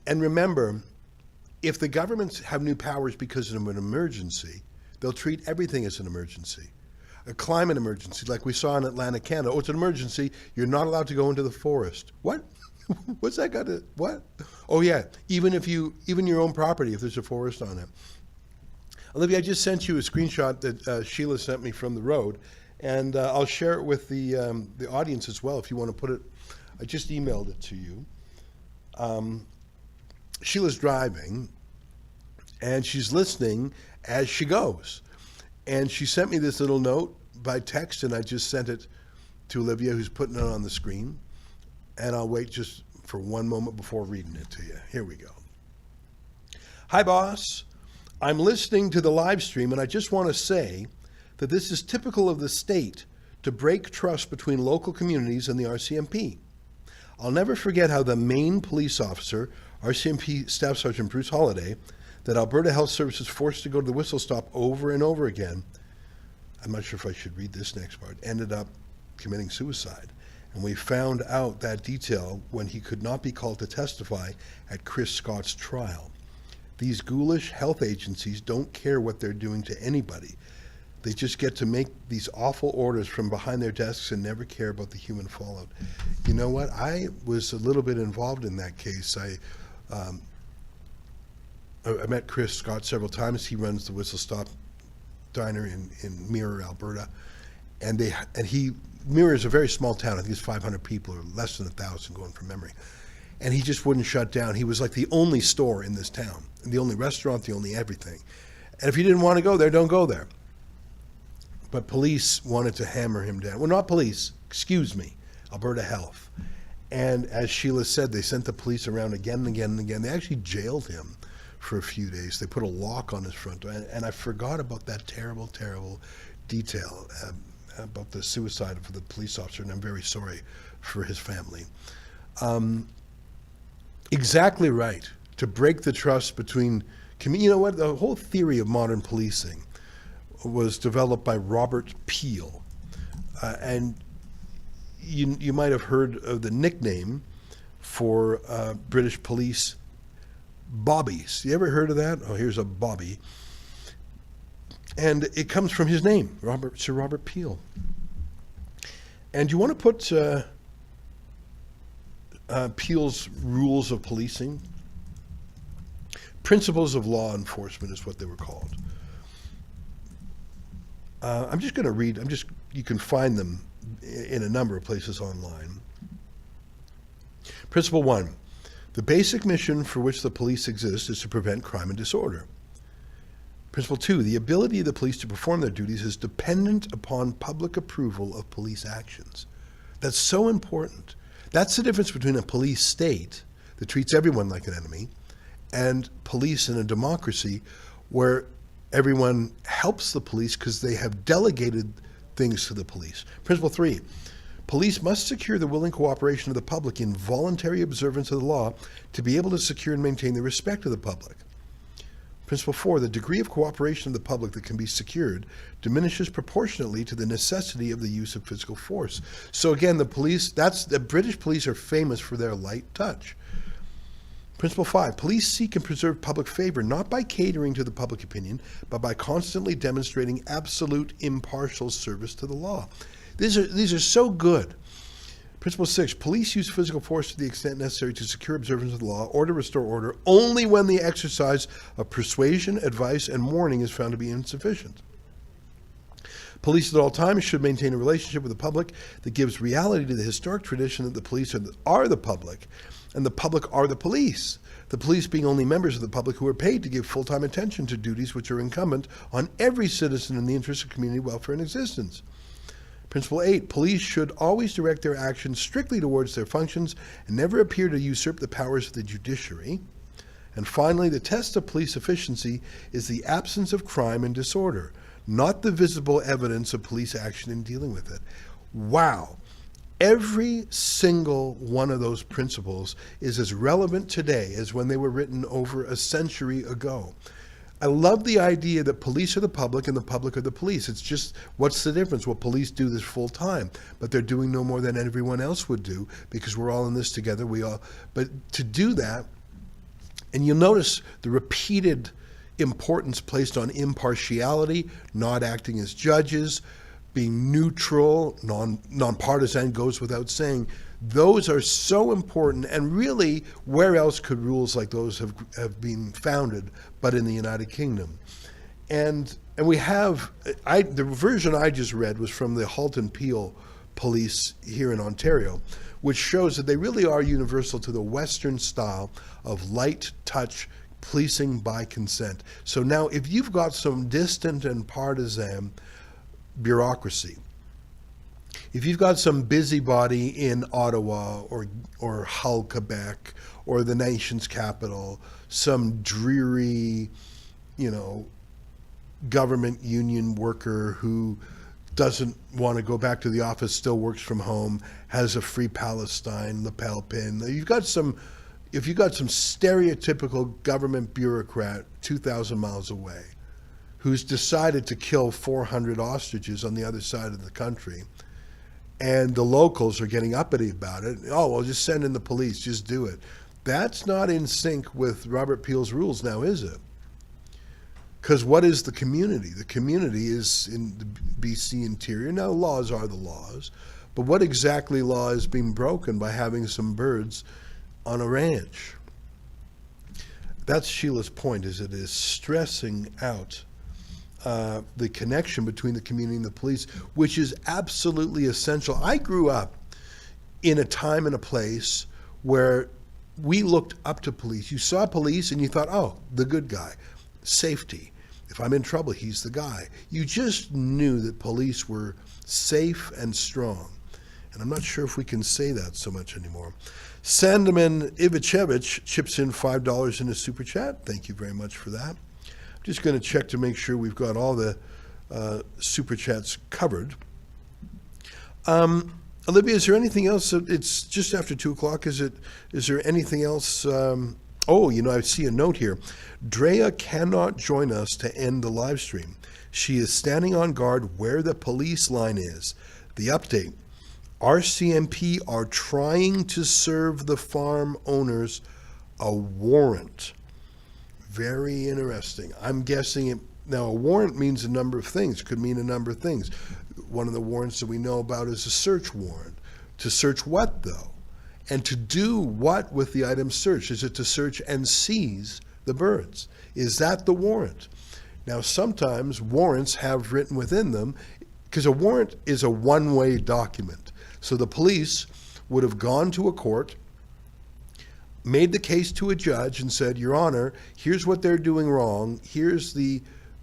A: And remember, if the governments have new powers because of an emergency, they'll treat everything as an emergency. A climate emergency, like we saw in Atlantic Canada. Oh, it's an emergency. You're not allowed to go into the forest. What? What's that got to, what? Oh yeah, even your own property, if there's a forest on it. Olivia, I just sent you a screenshot that Sheila sent me from the road, and I'll share it with the audience as well if you want to put it. I just emailed it to you. Sheila's driving, and she's listening as she goes. And she sent me this little note by text, and I just sent it to Olivia, who's putting it on the screen. And I'll wait just for one moment before reading it to you. Here we go. Hi, boss. I'm listening to the live stream, and I just want to say that this is typical of the state to break trust between local communities and the RCMP. I'll never forget how the Maine police officer, RCMP Staff Sergeant Bruce Holliday, that Alberta Health Services forced to go to the whistle stop over and over again, I'm not sure if I should read this next part, ended up committing suicide. And we found out that detail when he could not be called to testify at Chris Scott's trial. These ghoulish health agencies don't care what they're doing to anybody. They just get to make these awful orders from behind their desks and never care about the human fallout. You know what? I was a little bit involved in that case. I met Chris Scott several times. He runs the Whistle Stop Diner in Mirror, Alberta. And Mirror is a very small town. I think it's 500 people or less than 1,000 going from memory. And he just wouldn't shut down. He was like the only store in this town, the only restaurant, the only everything. And if you didn't want to go there, don't go there. But police wanted to hammer him down. Well, not police, excuse me, Alberta Health. And as Sheila said, they sent the police around again and again and again. They actually jailed him for a few days. They put a lock on his front door. And I forgot about that terrible, terrible detail about the suicide of the police officer, and I'm very sorry for his family. Exactly right. To break the trust between, you know what, the whole theory of modern policing was developed by Robert Peel. And you might have heard of the nickname for British police, bobbies. You ever heard of that? Oh, here's a bobby. And it comes from his name, Sir Robert Peel. And you want to put Peel's rules of policing? Principles of law enforcement is what they were called. I'm just going to read, you can find them in a number of places online. Principle 1, the basic mission for which the police exist is to prevent crime and disorder. Principle 2, the ability of the police to perform their duties is dependent upon public approval of police actions. That's so important. That's the difference between a police state that treats everyone like an enemy and police in a democracy where everyone helps the police because they have delegated things to the police. Principle 3, police must secure the willing cooperation of the public in voluntary observance of the law to be able to secure and maintain the respect of the public. Principle 4, the degree of cooperation of the public that can be secured diminishes proportionately to the necessity of the use of physical force. So again, the British police are famous for their light touch. Principle 5, police seek and preserve public favor not by catering to the public opinion, but by constantly demonstrating absolute impartial service to the law. These are so good. Principle 6, police use physical force to the extent necessary to secure observance of the law or to restore order only when the exercise of persuasion, advice, and warning is found to be insufficient. Police at all times should maintain a relationship with the public that gives reality to the historic tradition that the police are the public and the public are the police, the police being only members of the public who are paid to give full-time attention to duties which are incumbent on every citizen in the interest of community welfare and existence. Principle 8, police should always direct their actions strictly towards their functions and never appear to usurp the powers of the judiciary. And finally, the test of police efficiency is the absence of crime and disorder, not the visible evidence of police action in dealing with it. Wow. Every single one of those principles is as relevant today as when they were written over a century ago. I love the idea that police are the public and the public are the police. It's just, what's the difference? Well, police do this full time, but they're doing no more than everyone else would do because we're all in this together. But to do that, and you'll notice the repeated importance placed on impartiality, not acting as judges, being neutral, nonpartisan goes without saying. Those are so important, and really, where else could rules like those have been founded but in the United Kingdom? And we have, the version I just read was from the Halton Peel police here in Ontario, which shows that they really are universal to the Western style of light touch policing by consent. So now if you've got some distant and partisan bureaucracy, if you've got some busybody in Ottawa or Hull, Quebec, or the nation's capital, some dreary, government union worker who doesn't want to go back to the office, still works from home, has a Free Palestine lapel pin. If you've got some stereotypical government bureaucrat 2,000 miles away who's decided to kill 400 ostriches on the other side of the country, and the locals are getting uppity about it. Oh, well, just send in the police, just do it. That's not in sync with Robert Peel's rules now, is it? Because what is the community? The community is in the BC interior. Now, laws are the laws, but what exactly law is being broken by having some birds on a ranch? That's Sheila's point, is it is stressing out the connection between the community and the police, which is absolutely essential. I grew up in a time and a place where we looked up to police. You saw police and you thought, oh, the good guy, safety. If I'm in trouble, he's the guy. You just knew that police were safe and strong. And I'm not sure if we can say that so much anymore. Sandeman Ivichevich chips in $5 in a super chat. Thank you very much for that. I'm just going to check to make sure we've got all the super chats covered. Olivia, is there anything else? It's just after 2 o'clock. Is there anything else? I see a note here. Drea cannot join us to end the live stream. She is standing on guard where the police line is. The update. RCMP are trying to serve the farm owners a warrant. Very interesting. I'm guessing now a warrant means a number of things. It could mean a number of things. One of the warrants that we know about is a search warrant. To search what, though? And to do what with the item searched? Is it to search and seize the birds? Is that the warrant? Now, sometimes warrants have written within them, because a warrant is a one-way document. So the police would have gone to a court, made the case to a judge and said, Your Honor, here's what they're doing wrong. Here's the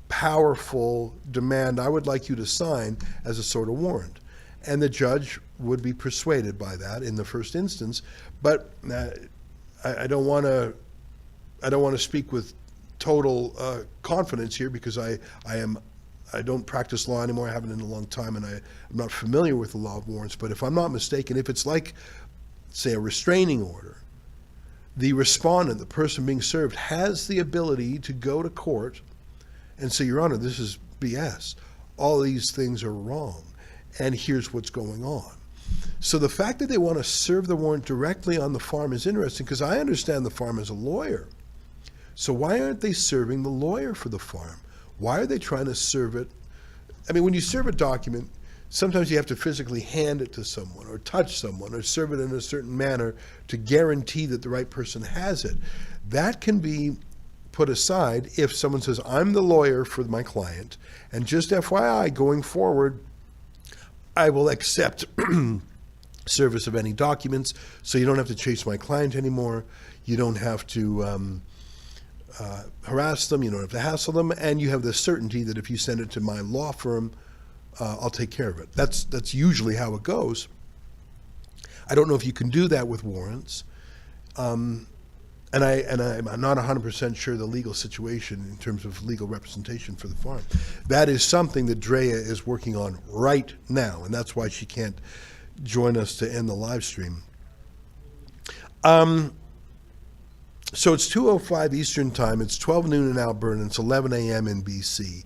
A: powerful demand I would like you to sign as a sort of warrant. And the judge would be persuaded by that in the first instance. But I don't want to speak with total confidence here, because I don't practice law anymore. I haven't in a long time, and I'm not familiar with the law of warrants. But if I'm not mistaken, if it's like, say, a restraining order, the respondent, the person being served, has the ability to go to court and say, Your Honor, this is BS. All these things are wrong, and here's what's going on. So the fact that they want to serve the warrant directly on the farm is interesting, because I understand the farm as a lawyer. So why aren't they serving the lawyer for the farm? Why are they trying to serve it? I mean, when you serve a document, sometimes you have to physically hand it to someone or touch someone or serve it in a certain manner to guarantee that the right person has it. That can be put aside if someone says, I'm the lawyer for my client, and just FYI, going forward, I will accept service of any documents, so you don't have to chase my client anymore. You don't have to harass them. You don't have to hassle them. And you have the certainty that if you send it to my law firm, I'll take care of it. That's usually how it goes. I don't know if you can do that with warrants. And I'm not 100% sure the legal situation in terms of legal representation for the farm. That is something that Drea is working on right now, and that's why she can't join us to end the live stream. So it's 2:05 Eastern Time. It's 12 noon in Alberta. And it's 11 a.m. in BC.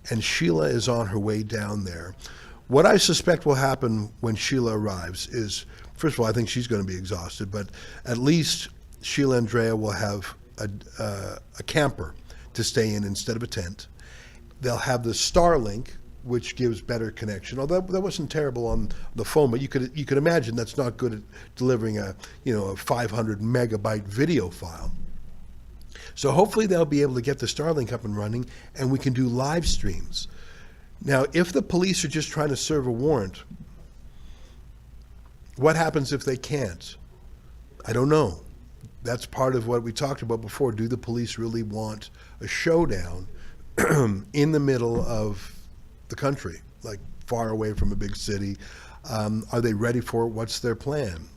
A: And Sheila is on her way down there. What I suspect will happen when Sheila arrives is, first of all, I think she's going to be exhausted, but at least Sheila and Drea will have a camper to stay in instead of a tent. They'll have the Starlink, which gives better connection. Although that wasn't terrible on the phone, but you could imagine that's not good at delivering a 500 megabyte video file. So hopefully they'll be able to get the Starlink up and running, and we can do live streams. Now, if the police are just trying to serve a warrant, what happens if they can't? I don't know. That's part of what we talked about before. Do the police really want a showdown in the middle of the country, like far away from a big city? Are they ready for it? What's their plan?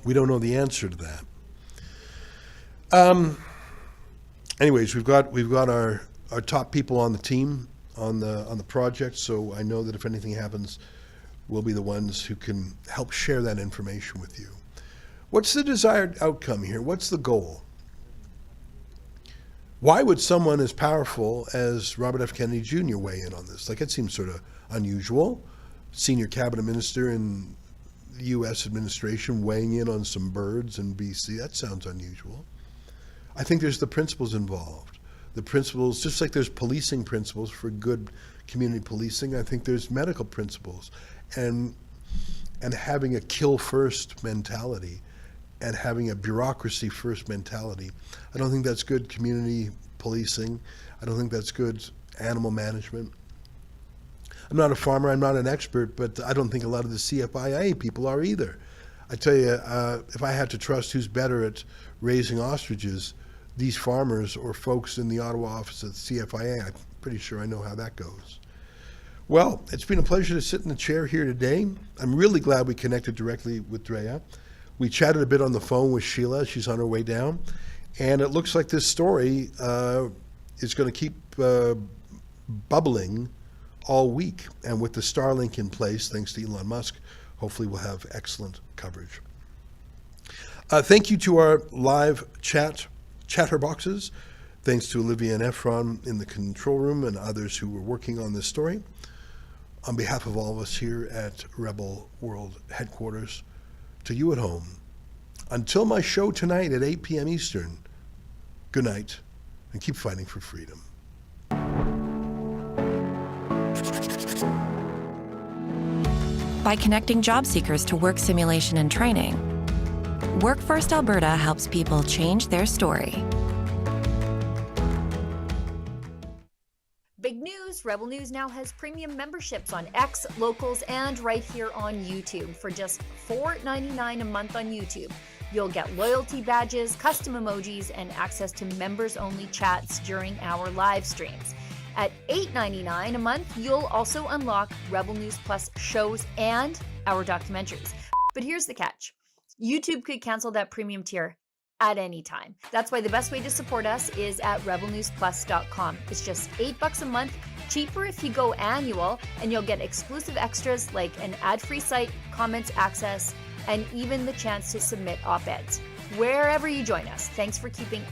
A: We don't know the answer to that. Anyways, we've got our top people on the team on the project, so I know that if anything happens, we'll be the ones who can help share that information with you. What's the desired outcome here? What's the goal? Why would someone as powerful as Robert F. Kennedy Jr. weigh in on this? Like, it seems sort of unusual. Senior cabinet minister in the U.S. administration weighing in on some birds in B.C. That sounds unusual. I think there's the principles involved. The principles, just like there's policing principles for good community policing, I think there's medical principles. And having a kill first mentality and having a bureaucracy first mentality, I don't think that's good community policing. I don't think that's good animal management. I'm not a farmer, I'm not an expert, but I don't think a lot of the CFIA people are either. I tell you, if I had to trust who's better at raising ostriches, these farmers or folks in the Ottawa office of the CFIA, I'm pretty sure I know how that goes. Well, it's been a pleasure to sit in the chair here today. I'm really glad we connected directly with Drea. We chatted a bit on the phone with Sheila. She's on her way down. And it looks like this story is going to keep bubbling all week. And with the Starlink in place, thanks to Elon Musk, hopefully we'll have excellent coverage. Thank you to our live chatterboxes. Thanks to Olivia and Efron in the control room and others who were working on this story. On behalf of all of us here at Rebel World Headquarters, to you at home, until my show tonight at 8 p.m. Eastern, good night and keep fighting for freedom.
K: By connecting job seekers to work simulation and training, Workforce Alberta helps people change their story.
D: Big news! Rebel News now has premium memberships on X, Locals, and right here on YouTube. For just $4.99 a month on YouTube, you'll get loyalty badges, custom emojis, and access to members-only chats during our live streams. At $8.99 a month, you'll also unlock Rebel News Plus shows and our documentaries. But here's the catch. YouTube could cancel that premium tier at any time. That's why the best way to support us is at rebelnewsplus.com. It's just $8 a month, cheaper if you go annual, and you'll get exclusive extras like an ad-free site, comments access, and even the chance to submit op-eds. Wherever you join us, thanks for keeping